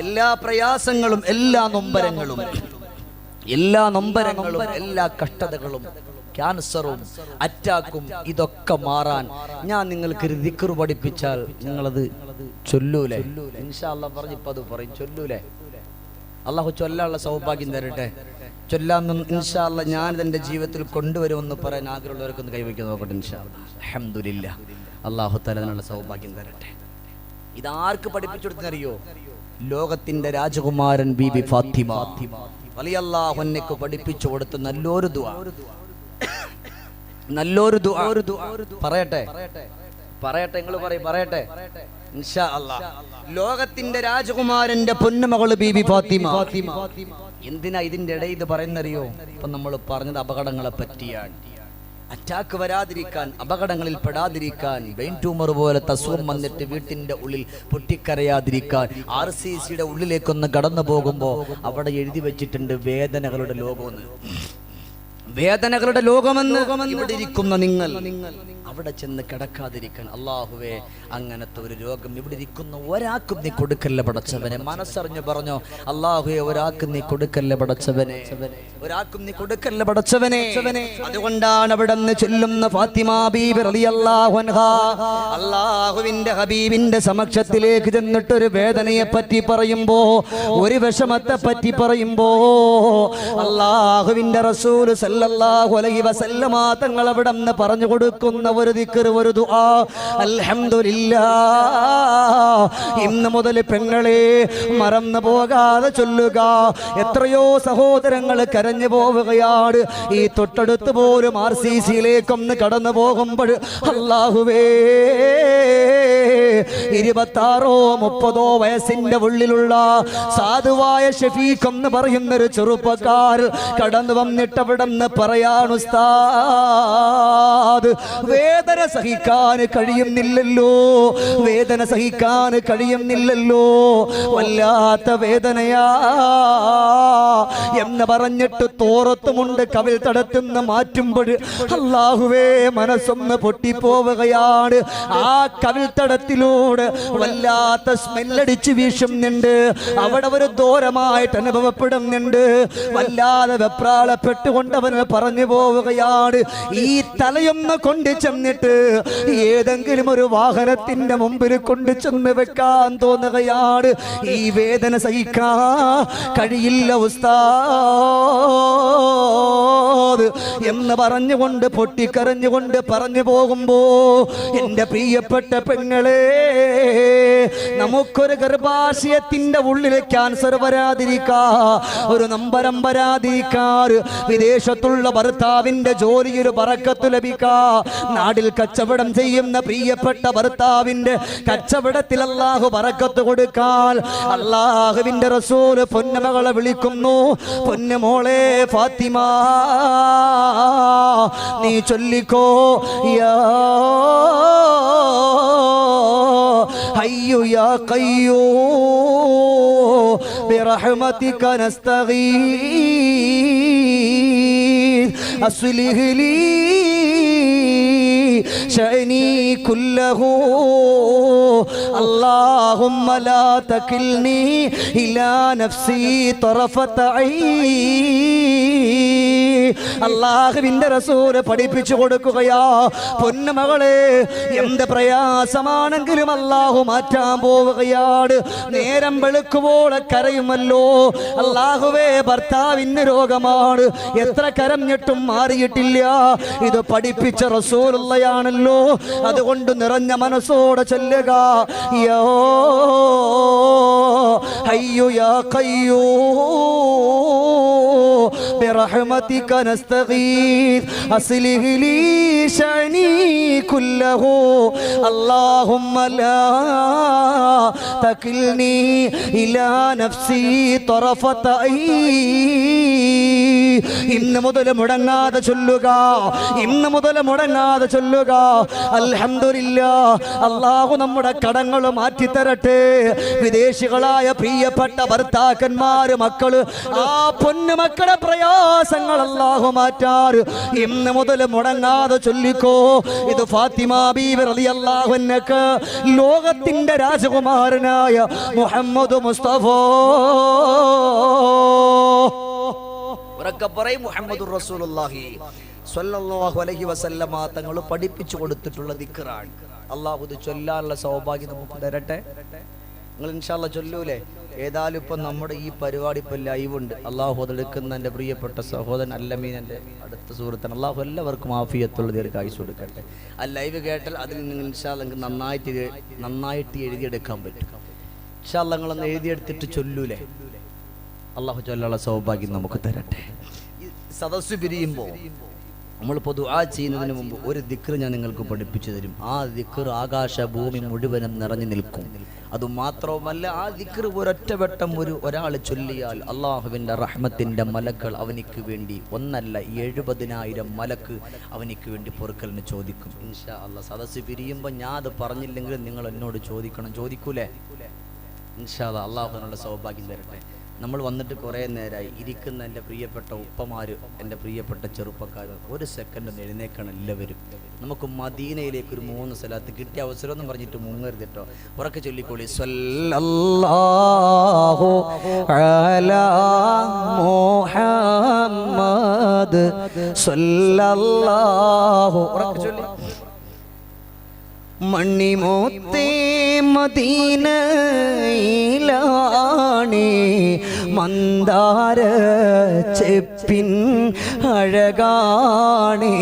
എല്ലാ പ്രയാസങ്ങളും, എല്ലാ നൊമ്പരങ്ങളും, എല്ലാ കഷ്ടതകളും, ക്യാൻസറും അറ്റാക്കും ഇതൊക്കെ മാറാൻ ഞാൻ നിങ്ങൾക്ക് ഒരു ദിക്ർ പഠിപ്പിച്ചാൽ നിങ്ങളത് ചൊല്ലൂലേ? ഇൻഷാ അല്ലാഹ് പറഞ്ഞിപ്പോ അത് പറയും, ചൊല്ലൂലേ? അള്ളാഹു ചൊല്ലാനുള്ള സൗഭാഗ്യം തരട്ടെ. ചൊല്ലാന്ന് ഇൻഷാ അല്ലാഹ് ഞാൻ എൻ്റെ ജീവിതത്തിൽ കൊണ്ടുവരുമെന്ന് പറയാൻ ആഗ്രഹമുള്ളവർക്കൊന്ന് കൈവയ്ക്കാൻ നോക്കട്ടെ. ഇൻഷാ അല്ലാഹ്. അൽഹംദുലില്ലാഹ്. അള്ളാഹു തആല അതിനുള്ള സൗഭാഗ്യം തരട്ടെ. ഇതാർക്ക് പഠിപ്പിച്ചു കൊടുത്തറിയോ? ലോകത്തിന്റെ രാജകുമാരൻ ബീബി ഫാത്തിമ റളിയല്ലാഹു അൻഹയ്ക്ക് പഠിപ്പിച്ചു കൊടുത്ത നല്ലൊരു ദുആ. പറയട്ടെ, നിങ്ങൾ പറയട്ടെ ഇൻഷാ അല്ലാഹ്. ലോകത്തിന്റെ രാജകുമാരന്റെ പൊന്നുമകള് ബീബി ഫാത്തിമ. എന്തിനാ ഇതിന്റെ ഇടയിൽ ഇത് പറയുന്നറിയോ? ഇപ്പൊ നമ്മൾ പറഞ്ഞത് അപകടങ്ങളെ പറ്റിയാണ്. അറ്റാക്ക് വരാതിരിക്കാൻ, അപകടങ്ങളിൽ പെടാതിരിക്കാൻ, ബ്രെയിൻ ട്യൂമർ പോലത്തെ അസുഖം വന്നിട്ട് വീട്ടിന്റെ ഉള്ളിൽ പൊട്ടിക്കരയാതിരിക്കാൻ, RCCയുടെ ഉള്ളിലേക്കൊന്ന് കടന്നു പോകുമ്പോ അവിടെ എഴുതി വെച്ചിട്ടുണ്ട് വേദനകളുടെ ലോകമെന്ന്. വേദനകളുടെ ലോകമെന്ന്. ഇവിടെ ഇരിക്കുന്ന നിങ്ങൾ അവിടെ ചെന്ന് കിടക്കാതിരിക്കാൻ. അല്ലാഹുവേ, അങ്ങനത്തെ ഒരു രോഗം ഇവിടെ ഇരിക്കുന്ന ഒരാൾക്കും നീ കൊടുക്കല്ല പടച്ചവനെ. മനസ്സറിഞ്ഞു പറഞ്ഞോ, അല്ലാഹുവേ ഒരാൾക്കും നീ കൊടുക്കല്ല പടച്ചവനെ, ഒരാൾക്കും നീ കൊടുക്കല്ല പടച്ചവനെ. അതുകൊണ്ടാണ് അവിടെ നിന്ന് ചൊല്ലുന്ന ഫാത്തിമ ബീബി റളിയല്ലാഹു അൻഹാ അല്ലാഹുവിന്റെ ഹബീബിന്റെ സമക്ഷത്തിലേക്ക് ചെന്നിട്ടൊരു വേദനയെ പറ്റി പറയുമ്പോ, ഒരു വിഷമത്തെ പറ്റി പറയുമ്പോ, അല്ലാഹുവിന്റെ റസൂൽ സല്ലല്ലാഹു അലൈഹി വസല്ലമ തങ്ങൾ അവിടെ നിന്ന് പറഞ്ഞു കൊടുക്കുന്ന ഒരു ദിക്ർ, ഒരു ദുആ. അൽഹംദുലില്ലാഹ്. ഇന്ന് മുതൽ പെങ്ങളെ മറന്നു പോകാതെ ചൊല്ലുക. എത്രയോ സഹോദരങ്ങൾ കരഞ്ഞു പോവുകയാണ്. ഈ തൊട്ടടുത്ത് പോലും RCCയിലേക്കൊന്ന് കടന്നു പോകുമ്പോൾ അല്ലാഹുവേ, 26 30 വയസ്സിന്റെ ഉള്ളിലുള്ള സാധുവായ ഷഫീഖ് എന്ന് പറയുന്നൊരു ചെറുപ്പക്കാർ കടന്നു വന്നിട്ട് അവിടെ നിന്ന് പറയാണ്, ഉസ്താദ് വേദന സഹിക്കാൻ കഴിയുന്നില്ലല്ലോ, വേദന സഹിക്കാൻ കഴിയുന്നില്ലല്ലോ, വല്ലാത്ത വേദനയാ എന്ന് പറഞ്ഞിട്ട് തോറത്തുമുണ്ട് കവിൽ തടത്തുനിന്ന് മാറ്റുമ്പോൾ അല്ലാഹുവേ മനസ്സൊന്ന് പൊട്ടിപ്പോവുകയാണ്. ആ കവിൽ തടത്തിലൂടെ വല്ലാത്ത സ്മെല്ലടിച്ച് വീശുന്നുണ്ട്. അവിടെ ഒരു ദൂരമായിട്ട് അനുഭവപ്പെടുന്നുണ്ട്. വല്ലാതെ വെപ്രാളപ്പെട്ടുകൊണ്ട് അവന് പറഞ്ഞു പോവുകയാണ്. ഈ തലയൊന്ന് കൊണ്ട് ചെന്നിട്ട് ഏതെങ്കിലും ഒരു വാഹനത്തിന്റെ മുമ്പിൽ കൊണ്ട് ചെന്ന് വെക്കാൻ തോന്നുകയാണ്. ഈ വേദന സഹിക്കാൻ കഴിയില്ല ഉസ്താദ് എന്ന് പറഞ്ഞുകൊണ്ട് പൊട്ടിക്കരഞ്ഞുകൊണ്ട് പറഞ്ഞു പോകുമ്പോ, എന്റെ പ്രിയപ്പെട്ട പെങ്ങളെ, നമുക്കൊരു ഗർഭാശയത്തിന്റെ ഉള്ളിലെ ക്യാൻസർ വരാതിരിക്കാ, ഒരു നമ്പരം വരാതിരിക്കാൻ, വിദേശത്തുള്ള ഭർത്താവിന്റെ ജോലിയൊരു ബറക്കത്ത് ലഭിക്കാ, നാട്ടിൽ കച്ചവടം ചെയ്യുന്ന പ്രിയപ്പെട്ട ഭർത്താവിന്റെ കച്ചവടത്തിൽ അല്ലാഹു ബറക്കത്ത് കൊടുക്കാൻ അല്ലാഹുവിന്റെ റസൂൽ പൊന്നുമകളെ വിളിക്കുന്നു. പൊന്നുമോളെ ഫാത്തിമ, നീ ചൊല്ലിക്കോ, യാ ഹയ്യു യാ ഖയ്യൂം ബിറഹ്മതിക നസ്തഗീസ് അസ്ലിഹ് ലീ ശഅനി കുല്ലഹു അല്ലാഹുമ്മ ലാ തകിൽനി ഇലാ നഫ്സി തറഫത അല്ലാഹുവിന്റെ റസൂൽ പഠിപ്പിച്ചു കൊടുക്കുകയാ. പൊന്നുമകളെ, എന്ത് പ്രയാസമാണെങ്കിലും അല്ലാഹു മാറ്റാൻ പോവുകയാണ്. നേരം വെളുക്കുവോളെ കരയുമല്ലോ. അല്ലാഹുവേ, ഭർത്താവിന് രോഗമാണ്, എത്ര കരഞ്ഞിട്ടും മാറിയിട്ടില്ല. ഇത് പഠിപ്പിച്ച റസൂലുള്ളയാണല്ലോ. അതുകൊണ്ട് നിറഞ്ഞ മനസ്സോടെ ചൊല്ലുക, യാ ഹയ്യു യാ ഖയ്യൂം ബിറഹ്മതിക നസ്തഗീസ് അസ്ലിഹ് ലീ ശഅനി കുല്ലഹു അല്ലാഹുമ്മ ലാ തകിൽനി ഇലാ നഫ്സി തറഫത ഇന്ന് മുതൽ മുടങ്ങാതെ ചൊല്ലുക, ഇന്ന് മുതൽ മുടങ്ങാതെ ചൊല്ലുക. അൽഹംദുലില്ലാഹ്. അല്ലാഹു നമ്മുടെ കടങ്ങൾ മാറ്റിത്തരട്ടെ. വിദേശികളായ പ്രിയപ്പെട്ട ഭർത്താക്കന്മാര്, മക്കള്, ആ പൊന്നു മക്കളെ പ്രയാസം പ്രയാസങ്ങൾ അല്ലാഹു മാറ്റാറ് ഇന്ന് മുതൽ മുടങ്ങാതെ ചൊല്ലിക്കോ. ഇത് ഫാത്തിമ ബീവി റളിയല്ലാഹു അൻഹക്ക് ലോകത്തിന്റെ രാജകുമാരനായ മുഹമ്മദ് മുസ്തഫ മുഹമ്മദുർ റസൂലുള്ളാഹി സ്വല്ലല്ലാഹു അലൈഹി വസല്ലമ തങ്ങൾ പഠിപ്പിച്ചു കൊടുത്തിട്ടുള്ള ദിക്റാണ്. അല്ലാഹു ഇത് ചൊല്ലാനുള്ള സൗഭാഗ്യം നമുക്ക് തരട്ടെ. നിങ്ങൾ ഇൻഷാ അല്ലാഹ് ചൊല്ലൂലേ? ഏതായാലും ഇപ്പം നമ്മുടെ ഈ പരിപാടി ഇപ്പം ലൈവ് ഉണ്ട്. അള്ളാഹു അതെടുക്കുന്ന എൻ്റെ പ്രിയപ്പെട്ട സഹോദരൻ അല്ലമീൻ, എൻ്റെ അടുത്ത സുഹൃത്താണ്. അള്ളാഹു എല്ലാവർക്കും ആഫിയത്തുള്ള ദീർഘായുസ്സ് കൊടുക്കട്ടെ. ആ ലൈവ് കേട്ടാൽ അതിൽ നിങ്ങൾ ഇൻഷാ അല്ലാഹ് നിങ്ങൾക്ക് നന്നായിട്ട് എഴുതിയെടുക്കാൻ പറ്റും. ഇൻഷാ അല്ലാഹ് നിങ്ങളൊന്ന് എഴുതിയെടുത്തിട്ട് ചൊല്ലൂലേ? അള്ളാഹു ചൊല്ലുള്ള സൗഭാഗ്യം നമുക്ക് തരട്ടെ. ഈ സദസ്സ് പിരിയുമ്പോൾ നമ്മളിപ്പോൾ ദുആ ചെയ്യുന്നതിന് മുമ്പ് ഒരു ദിക്ർ ഞാൻ നിങ്ങൾക്ക് പഠിപ്പിച്ചു തരും. ആ ദിക്ർ ആകാശ ഭൂമി മുഴുവനും നിറഞ്ഞു നിൽക്കും. അതുമാത്രവുമല്ല, ആ ദിക്ർ ഒരൊറ്റ വട്ടം ഒരാൾ ചൊല്ലിയാൽ അള്ളാഹുവിൻ്റെ റഹ്മത്തിൻ്റെ മലക്കൾ അവനിക്ക് വേണ്ടി ഒന്നല്ല 70,000 മലക്ക് അവനിക്ക് വേണ്ടി പൊറുക്കലിന് ചോദിക്കും. ഇൻഷാ അല്ലാഹ് സദസ്സ് പിരിയുമ്പോൾ ഞാൻ അത് പറഞ്ഞില്ലെങ്കിൽ നിങ്ങൾ എന്നോട് ചോദിക്കണം. ചോദിക്കൂലേ? ഇൻഷാ അല്ലാഹ് അള്ളാഹുവിനുള്ള സൗഭാഗ്യം തരട്ടെ. നമ്മൾ വന്നിട്ട് കുറേ നേരമായി. ഇരിക്കുന്ന എൻ്റെ പ്രിയപ്പെട്ട ഉപ്പമാർ, എൻ്റെ പ്രിയപ്പെട്ട ചെറുപ്പക്കാർ, ഒരു സെക്കൻഡ് ഒന്ന് എഴുന്നേക്കണം എല്ലാവരും. നമുക്ക് മദീനയിലേക്ക് ഒരു 3 സ്ഥലത്ത് കിട്ടിയ അവസരം എന്ന് പറഞ്ഞിട്ട് മുങ്ങരുത് കേട്ടോ. ഉറക്കെ ചൊല്ലിക്കോളി. സ്വല്ലല്ലാഹു അലാ മുഹമ്മദ് സ്വല്ലല്ലാഹു. ഉറക്കെ ചൊല്ലി. മണിമോത്തേ മദീനയിലാണേ മന്ദാര ചെപ്പിൻ അഴകാണേ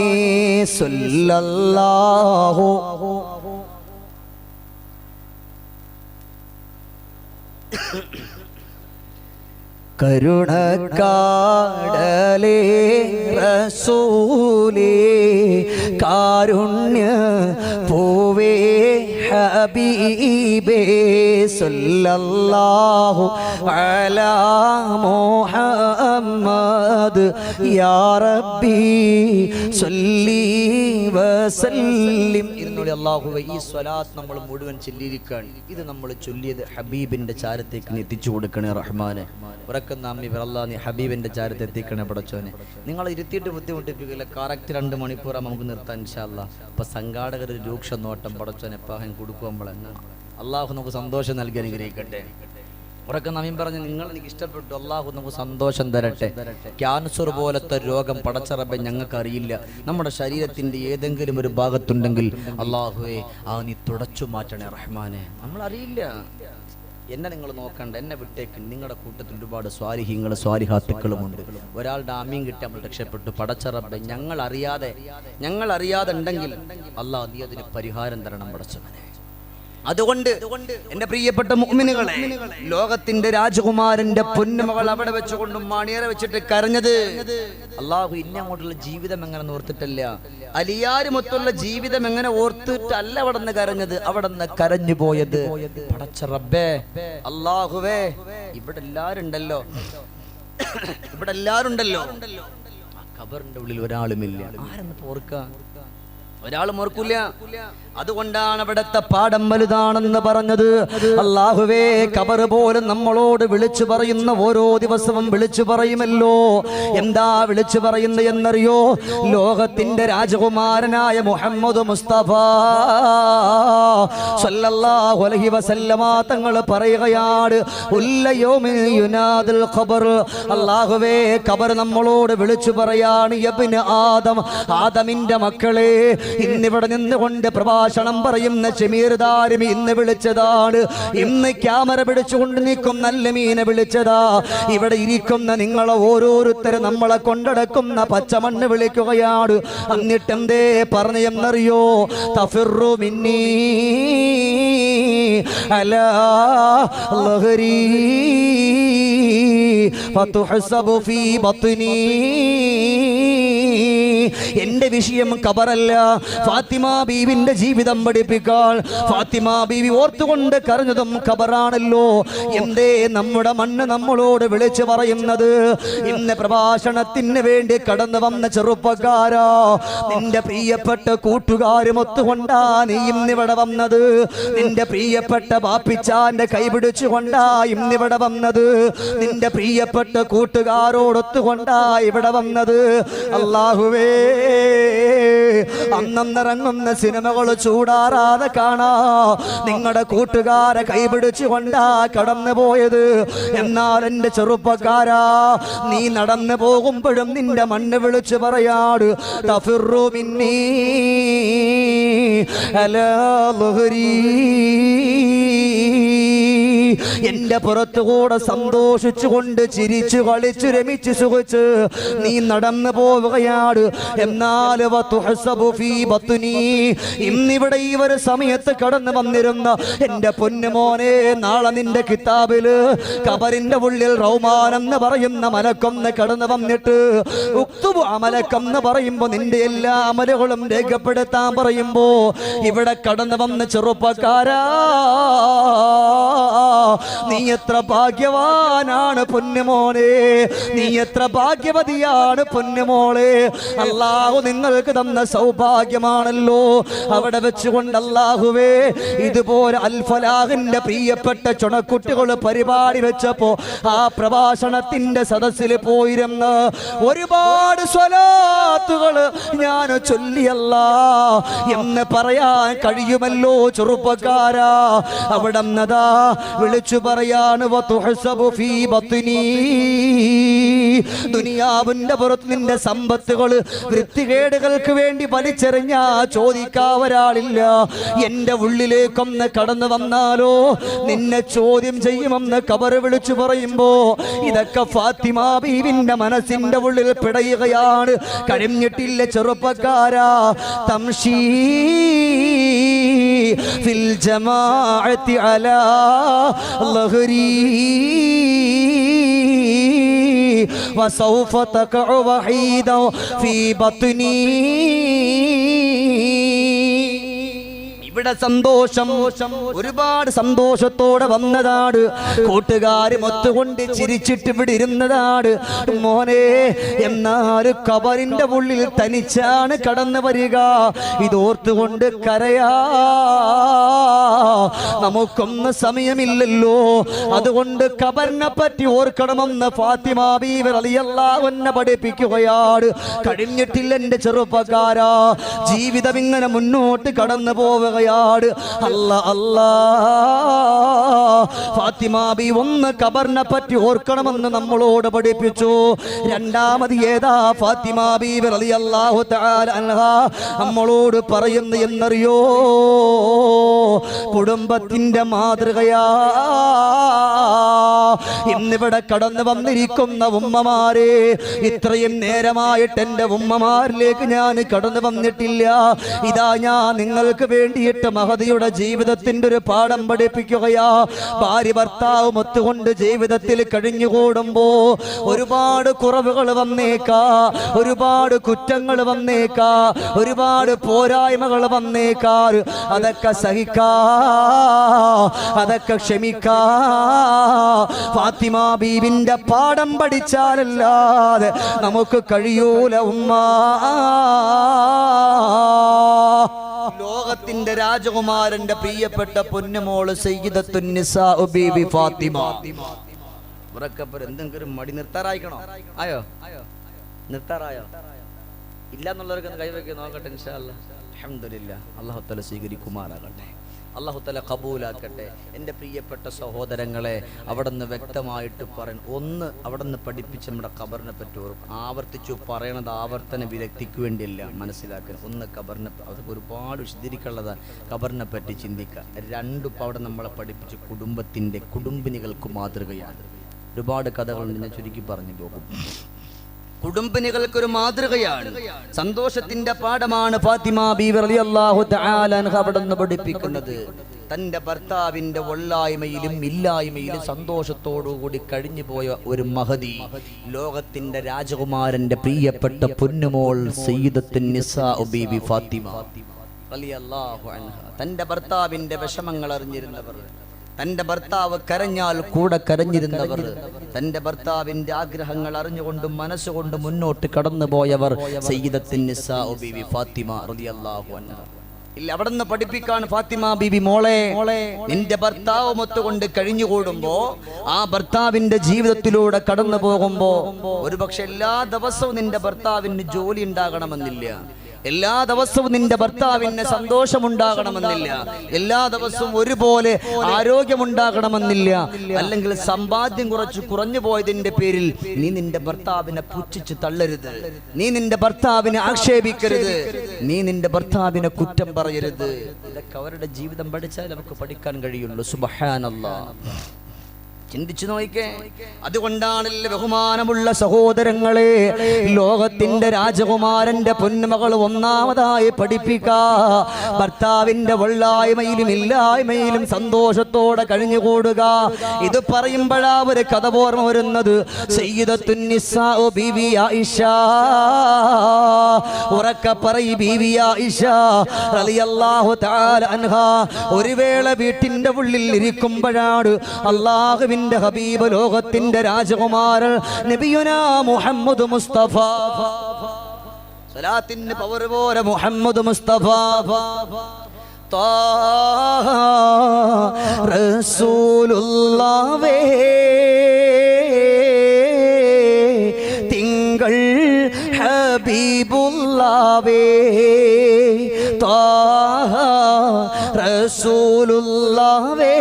സ്വല്ലല്ലാഹു. കരുണക്കാടലേ റസൂലേ കാരുണ്യ പൂവേ ഹബീബേ സല്ലല്ലാഹു അലാ മുഹമ്മദ് യാ റബ്ബി സല്ലി വസല്ലിം. ഇതിനോട് അല്ലാഹുവേ ഈ സ്വലാത്ത് നമ്മൾ മുഴുവൻ ചൊല്ലിയിരിക്കുകയാണ്. ഇത് നമ്മൾ ചൊല്ലിയത് ഹബീബിന്റെ ചാരത്തേക്ക് എത്തിച്ചു കൊടുക്കണേ റഹ്മാനെ. ഉറക്കുന്ന അമ്മി അല്ലാഹ് നീ ഹബീബിന്റെ ചാരത്ത് എത്തിക്കണേ പടച്ചോനെ. നിങ്ങൾ ഇരുത്തിയിട്ട് ബുദ്ധിമുട്ടിപ്പിക്കില്ല. കറക്റ്റ് 2 മണിക്കൂറാണ് നമുക്ക് നിർത്താൻ ഇൻഷാ അല്ലാഹ്. അപ്പൊ സംഘാടകർ രൂക്ഷ നോട്ടം പടച്ചോനെ പാഹൻ കൊടുക്കുമ്പോൾ അള്ളാഹു നമുക്ക് സന്തോഷം നൽകി അനുഗ്രഹിക്കട്ടെ. ഉറക്കം നമീൻ പറഞ്ഞു, നിങ്ങൾ എനിക്ക് ഇഷ്ടപ്പെട്ടു, അള്ളാഹു നമുക്ക് സന്തോഷം തരട്ടെ. ക്യാൻസർ പോലത്തെ രോഗം പടച്ചറബെ ഞങ്ങൾക്ക് അറിയില്ല. നമ്മുടെ ശരീരത്തിന്റെ ഏതെങ്കിലും ഒരു ഭാഗത്തുണ്ടെങ്കിൽ അള്ളാഹുവേ ആ നീ തുടച്ചു മാറ്റണേ റഹ്മാനെ. നമ്മളറിയില്ല. എന്നെ നിങ്ങൾ നോക്കണ്ട, എന്നെ വിട്ടേക്ക്. നിങ്ങളുടെ കൂട്ടത്തിൽ ഒരുപാട് സ്വാലിഹീങ്ങളും സ്വാലിഹാത്തുക്കളുമുണ്ട്. ഒരാളുടെ ആമീൻ കിട്ടി നമ്മൾ രക്ഷപ്പെട്ടു. പടച്ചറബെ ഞങ്ങൾ അറിയാതെ ഉണ്ടെങ്കിൽ അള്ളാഹ് നീ അതിന് പരിഹാരം തരണം പടച്ചവനെ. അതുകൊണ്ട് എന്റെ പ്രിയപ്പെട്ട മുഅ്മിനുകളെ, ലോകത്തിന്റെ രാജകുമാരന്റെ പൊന്നുമകൾ അവിടെ വെച്ചുകൊണ്ട് മണിയറ വെച്ചിട്ട് കരഞ്ഞത് അള്ളാഹു ഇന്നെ അങ്ങോട്ടുള്ള ജീവിതം എങ്ങനെ ഓർത്തിട്ടല്ല, അലിയാരുമൊത്തുള്ള ജീവിതം എങ്ങനെ ഓർത്തിട്ടല്ല അവിടെ നിന്ന് കരഞ്ഞത്. അവിടെ നിന്ന് കരഞ്ഞു പോയത് പടച്ച റബ്ബേ അള്ളാഹുവേ ഇവിടെ എല്ലാരും ഉണ്ടല്ലോ. ആ ഖബറിന്റെ ഉള്ളിൽ ഒരാളുമില്ല. ആരെന്ന് ഓർക്കാൻ ഒരാളും ഓർക്കൂല. അതുകൊണ്ടാണ് അവിടുത്തെ പാഠം വലുതാണെന്ന് പറഞ്ഞത്. അല്ലാഹുവേ ഖബർ പോലും നമ്മളോട് വിളിച്ചു പറയുന്ന ഓരോ ദിവസവും വിളിച്ചു പറയുമല്ലോ. എന്താ വിളിച്ചു പറയുന്നത് എന്നറിയോ? ലോകത്തിന്റെ രാജകുമാരനായ മുഹമ്മദ് മുസ്തഫ സല്ലല്ലാഹു അലൈഹി വസല്ലമ തങ്ങൾ പറയുകയാണ്, അല്ലാഹുവേ ഖബർ നമ്മളോട് വിളിച്ചു പറയാണ്, യബ്ന ആദം, ആദമിന്റെ മക്കളെ, ഇന്നിവിടെ നിന്നുകൊണ്ട് പ്രഭാഷണം പറയുന്ന ഷമീർ ദാരിമി ഇന്ന് വിളിച്ചതാണ്. ഇന്ന് ക്യാമറ പിടിച്ചുകൊണ്ട് നിൽക്കും നല്ല മീനെ വിളിച്ചതാ. ഇവിടെ ഇരിക്കുന്ന നിങ്ങളെ ഓരോരുത്തരും നമ്മളെ കൊണ്ടടക്കുന്ന പച്ചമണ്ണ് വിളിക്കുകയാണ്. എന്നിട്ടെന്തേ പറഞ്ഞെന്നറിയോ? തഫിറു മിന്നീ അലാ ലഹരി ഫതുഹസബു ഫീ ബത്നി എന്റെ വിഷയം ഖബറല്ല, ഫാത്തിമ ബീവിന്റെ ജീവിതം പഠിപ്പിക്കാൻ. ഫാത്തിമ ബീവി ഓർത്തുകൊണ്ട് കരഞ്ഞതും ഖബറാണല്ലോ. എന്തേ നമ്മുടെ മണ്ണ് നമ്മളോട് വിളിച്ചു പറയുന്നത്? ഇന്ന് പ്രഭാഷണത്തിന് വേണ്ടി കടന്നു വന്ന ചെറുപ്പക്കാരാ, നിന്റെ പ്രിയപ്പെട്ട കൂട്ടുകാരും ഒത്തുകൊണ്ടാ നീ ഇന്നിവിടെ വന്നത്. നിന്റെ പ്രിയപ്പെട്ട ബാപ്പിച്ചാന്റെ കൈപിടിച്ചുകൊണ്ടാ ഇന്നിവിടെ വന്നത്. നിന്റെ പ്രിയപ്പെട്ട കൂട്ടുകാരോടൊത്തുകൊണ്ടാ ഇവിടെ വന്നത്. അല്ലാഹുവേ, അന്നന്നിറങ്ങുന്ന സിനിമകൾ ചൂടാറാതെ കാണാ നിങ്ങളുടെ കൂട്ടുകാരെ കൈപിടിച്ചുകൊണ്ടാ കടന്നു പോയത്. എന്നാൽ എന്റെ ചെറുപ്പക്കാരാ, നീ നടന്നു പോകുമ്പോഴും നിന്റെ മണ്ണ് വിളിച്ചു പറയാട്, തഫിറു മിന്നീ അലാ ളുഹ്രീ, എന്റെ പുറത്തുകൂടെ സന്തോഷിച്ചുകൊണ്ട് ചിരിച്ചു കളിച്ചു രമിച്ചു സുഖിച്ച് നീ നടന്നു പോവുകയാണ്. എന്നാൽ ഇന്നിവിടെ ഈ ഒരു സമയത്ത് കടന്നു വന്നിരുന്ന എന്റെ പൊന്നുമോനെ, നാളെ നിന്റെ കിതാബില് ഖബറിന്റെ ഉള്ളിൽ റൗമാൻ എന്ന് പറയുന്ന മലക്കൊന്ന് കടന്നു വന്നിട്ട് ഉക്തുബു അമലക്കെന്ന് പറയുമ്പോ നിന്റെ എല്ലാ അമലുകളും രേഖപ്പെടുത്താൻ പറയുമ്പോ ഇവിടെ കടന്നു വന്ന ചെറുപ്പക്കാരാ, നീ എത്ര ഭാഗ്യവാനാണ് പൊന്നുമോനെ, നീ എത്ര ഭാഗ്യവതിയാണ് പൊന്നുമോളെ. അല്ലാഹു നിങ്ങൾക്ക് തന്ന സൗഭാഗ്യമാണല്ലോ. അവിടെ വെച്ചുകൊണ്ട് അല്ലാഹുവേ, ഇതുപോലെ അൽ ഫലാഹിന്റെ പ്രിയപ്പെട്ട ചുണക്കുട്ടികൾ പരിപാടി വെച്ചപ്പോ ആ പ്രഭാഷണത്തിന്റെ സദസ്സിൽ പോയിരുന്ന ഒരുപാട് സ്വലാത്തുകൾ ഞാൻ ചൊല്ലിയല്ല എന്ന് പറയാൻ കഴിയുമല്ലോ ചെറുപ്പക്കാരാ. അവിടെ നദാ വിളിച്ചു പറയാണ്, ദുനിയാവിന്റെ പുറത്ത് നിന്റെ സമ്പത്തുകൾ വൃത്തികേടുകൾക്ക് വേണ്ടി വലിച്ചെറിഞ്ഞ ചോദിക്കാൻ ഒരാളില്ല. എന്റെ ഉള്ളിലേക്കൊന്ന് കടന്നു വന്നാലോ നിന്നെ ചോദ്യം ചെയ്യുമെന്ന് ഖബർ വിളിച്ചു പറയുമ്പോ ഇതൊക്കെ ഫാത്തിമ ബീവിന്റെ മനസ്സിന്റെ ഉള്ളിൽ പിടയുകയാണ്. കഴിഞ്ഞിട്ടില്ല ചെറുപ്പക്കാരാ. തംശീ ഫിൽ ജമാഅത്തി അലാ ളുഹ്രീ വസൗഫ തഖഉ വഹീദ ഫീ ബത്നി. ഇവിടെ സന്തോഷം, ഒരുപാട് സന്തോഷത്തോടെ വന്നതാണ്. കൂട്ടുകാരും ഒത്തുകൊണ്ട് ചിരിച്ചിട്ട് ഇവിടെ ഇരുന്നതാണ് മോനെ. എന്നാൽ ഖബറിന്റെ ഉള്ളിൽ തനിച്ചാണ് കടന്നു വരിക. ഇതോർത്തുകൊണ്ട് കരയാ നമുക്കൊന്നും സമയമില്ലല്ലോ. അതുകൊണ്ട് ഖബറിനെ പറ്റി ഓർക്കണമെന്ന് ഫാത്തിമ ബീവി റളിയല്ലാഹു അൻഹ പഠിപ്പിക്കുകയാണ്. കഴിഞ്ഞിട്ടില്ല എന്റെ ചെറുപ്പക്കാരാ, ജീവിതം ഇങ്ങനെ മുന്നോട്ട് കടന്നു പോവുക. അല്ലാ അല്ലാ, ഫാത്തിമ ബി ഒന്ന് ഖബറിനെ പറ്റി ഓർക്കണമെന്ന് നമ്മളോട് പഠിപ്പിച്ചു. രണ്ടാമത് ഏതാ ഫാത്തിമ ബീവി റളിയല്ലാഹു തആല അൻഹ നമ്മളോട് പറയുന്നു എന്നറിയോ? കുടുംബത്തിന്റെ മാതൃകയാ. ഇന്നിവിടെ കടന്നു വന്നിരിക്കുന്ന ഉമ്മമാരെ, ഇത്രയും നേരമായിട്ട് എന്റെ ഉമ്മമാരിലേക്ക് ഞാൻ കടന്നു വന്നിട്ടില്ല. ഇതാ ഞാൻ നിങ്ങൾക്ക് വേണ്ടിയിട്ട് മഹദിയുടെ ജീവിതത്തിന്റെ ഒരു പാഠം പഠിപ്പിക്കുകയാ. ഭാര്യ ഭർത്താവും ഒത്തുകൊണ്ട് ജീവിതത്തിൽ കഴിഞ്ഞുകൂടുമ്പോ ഒരുപാട് കുറവുകൾ വന്നേക്കാ, ഒരുപാട് കുറ്റങ്ങൾ വന്നേക്കാ, ഒരുപാട് പോരായ്മകൾ വന്നേക്കാ. അതൊക്കെ സഹിക്കാ, അതൊക്കെ ക്ഷമിക്കാ. ഫാത്തിമ ബീവിന്റെ പാഠം പഠിച്ചാലല്ലാതെ നമുക്ക് കഴിയൂല ഉമ്മ. ലോകത്തിന്റെ രാജകുമാരന്റെ പ്രിയപ്പെട്ട പൊന്നുമോള് സയ്യിദത്തുൻ നിസാ ബീബി ഫാത്തിമ. എന്തെങ്കിലും മടി നിർത്താറായിക്കണോ? ആയോ? നിർത്താറായോ? ഇല്ല എന്നുള്ളവർക്ക് കൈവയ്ക്ക് നോക്കട്ടെ. ഇൻഷാ അല്ലാഹ്. അൽഹംദുലില്ലാഹ്. അല്ലാഹു തആല സ്വീകരിക്കുമാറാകട്ടെ, അല്ലാഹു തആല ഖബൂലാക്കട്ടെ. എൻ്റെ പ്രിയപ്പെട്ട സഹോദരങ്ങളെ, അവിടെ നിന്ന് വ്യക്തമായിട്ട് പറയണം. ഒന്ന് അവിടെ നിന്ന് പഠിപ്പിച്ച് നമ്മുടെ ഖബറിനെ പറ്റി ആവർത്തിച്ചു പറയണത് ആവർത്തന വിരക്തിക്ക് വേണ്ടിയല്ല, മനസ്സിലാക്കുക. ഒന്ന് ഖബറിനെ അതൊക്കെ ഒരുപാട് വിശദീകരിക്കാനുള്ളതാണ്. ഖബറിനെ പറ്റി ചിന്തിക്കുക. രണ്ടും അവിടെ നമ്മളെ പഠിപ്പിച്ച് കുടുംബിനികൾക്ക് മാതൃകയാണ്. ഒരുപാട് കഥകളുണ്ട്, ഞാൻ ചുരുക്കി പറഞ്ഞു പോകും. കുടുംബിനികൾക്കൊരു മാതൃകയാണ്, സന്തോഷത്തിന്റെ പാഠമാണ് ഫാത്തിമ ബീവി റളിയല്ലാഹു തആല അൻഹ അവിടെ നിന്ന് പഠിപ്പിക്കുന്നത്. തൻ്റെ ഭർത്താവിൻ്റെ ഒള്ളായ്മയിലും ഇല്ലായ്മയിലും സന്തോഷത്തോടുകൂടി കഴിഞ്ഞു പോയ ഒരു മഹദി, ലോകത്തിൻ്റെ രാജകുമാരൻ്റെ പ്രിയപ്പെട്ട പൊന്നുമോൾ സയ്യിദത്തുൻ നിസാ ബീബി ഫാത്തിമ റളിയല്ലാഹു അൻഹ. തൻ്റെ ഭർത്താവിൻ്റെ വിഷമങ്ങൾ അറിഞ്ഞിരുന്നവർ, തൻ്റെ ഭർത്താവ് കരഞ്ഞാൽ കൂടെ കരഞ്ഞിരുന്നവർ, തൻ്റെ ഭർത്താവിൻ്റെ ആഗ്രഹങ്ങൾ അറിഞ്ഞുകൊണ്ടും മനസ്സുകൊണ്ട് മുന്നോട്ട് കടന്നുപോയവർ സയ്യിദത്തുൻ നിസാ ബീബി ഫാത്തിമ റളിയല്ലാഹു അൻഹ. ഇല്ല, അവിടെ നിന്ന് പഠിപ്പിക്കാൻ ഫാത്തിമ ബീബി, മോളെ നിന്റെ ഭർത്താവ് മൊത്തുകൊണ്ട് കഴിഞ്ഞുകൂടുമ്പോ ആ ഭർത്താവിന്റെ ജീവിതത്തിലൂടെ കടന്നു പോകുമ്പോ ഒരുപക്ഷെ എല്ലാ ദിവസവും നിന്റെ ഭർത്താവിന് ജോലി ഉണ്ടാകണമെന്നില്ല, എല്ലാ ദിവസവും നിന്റെ ഭർത്താവിന് സന്തോഷമുണ്ടാകണമെന്നില്ല, എല്ലാ ദിവസവും ഒരുപോലെ ആരോഗ്യമുണ്ടാകണമെന്നില്ല. അല്ലെങ്കിൽ സമ്പാദ്യം കുറഞ്ഞു പോയതിന്റെ പേരിൽ നീ നിന്റെ ഭർത്താവിനെ പുച്ഛിച്ച് തള്ളരുത്, നീ നിന്റെ ഭർത്താവിനെ ആക്ഷേപിക്കരുത്, നീ നിന്റെ ഭർത്താവിനെ കുറ്റം പറയരുത്. ഇതൊക്കെ അവരുടെ ജീവിതം പഠിച്ചാൽ നമുക്ക് പഠിക്കാൻ കഴിയുള്ളൂ. സുബ്ഹാനല്ലാഹ്. ചിന്തിച്ചു നോക്കിക്കേ. അതുകൊണ്ടാണല്ലോ ബഹുമാനമുള്ള സഹോദരങ്ങളെ, ലോകത്തിന്റെ രാജകുമാരന്റെ പൊന്നുമകൾ ഒന്നാമതായി പഠിപ്പിക്കാ ഭർത്താവിന്റെ വള്ളായ്മയിലും ഇല്ലായ്മയിലും സന്തോഷത്തോടെ കഴിഞ്ഞുകൂടുക. ഇത് പറയുമ്പോഴാ ഒരു കഥ ഓർമ്മ വരുന്നത്. സയ്യിദത്തുൻ നിസാ ബീവി ആയിഷ, ഉറക്കെ പറയ് ബീവി ആയിഷ റളിയല്ലാഹു തആല അൻഹാ, ഒരു വേള വീട്ടിന്റെ ഉള്ളിൽ ഇരിക്കുമ്പോഴാണ് അല്ലാഹുവിന്റെ ഹബീബ്, ലോകത്തിന്റെ രാജകുമാരൻ നബിയുനാ മുഹമ്മദ് മുസ്തഫ, സലാത്തിന്റെ പവർ പോലെ മുഹമ്മദ് മുസ്തഫ ത്വാഹ റസൂലുള്ളാഹേ തിങ്കൾ ഹബീബുള്ളാഹേ ത്വാഹ റസൂലുള്ളാഹേ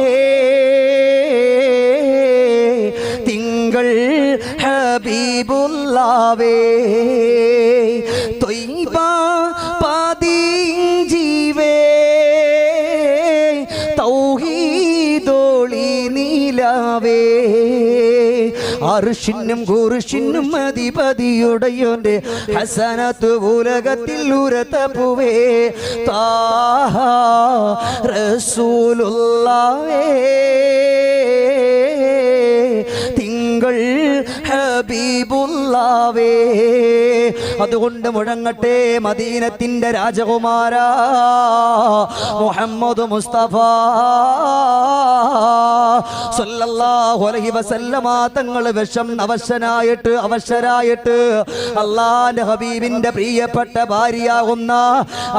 ഹബീബുള്ളാഹേ ത്വയ്ബ പതിഞ്ചീവേ തൗഹീദോളി നീലാവേ അർശിനും കുർശിനും അധിപതിയുടയോന്റെ ഹസനത്ത് ഉലകത്തിൽ ഉരതപ്പുവേ താഹ റസൂലുള്ളാഹേ തിങ്കൾ ഹബീബുള്ളാഹേ. അതുകൊണ്ട് മുഴങ്ങട്ടെ മദീനത്തിന്റെ രാജകുമാര മുഹമ്മദ് മുസ്തഫ സല്ലല്ലാഹു അലൈഹി വസല്ലമ തങ്ങൾ അവശരായിട്ട് അല്ലാഹുവിന്റെ ഹബീബിന്റെ പ്രിയപ്പെട്ട ഭാര്യയാകുന്ന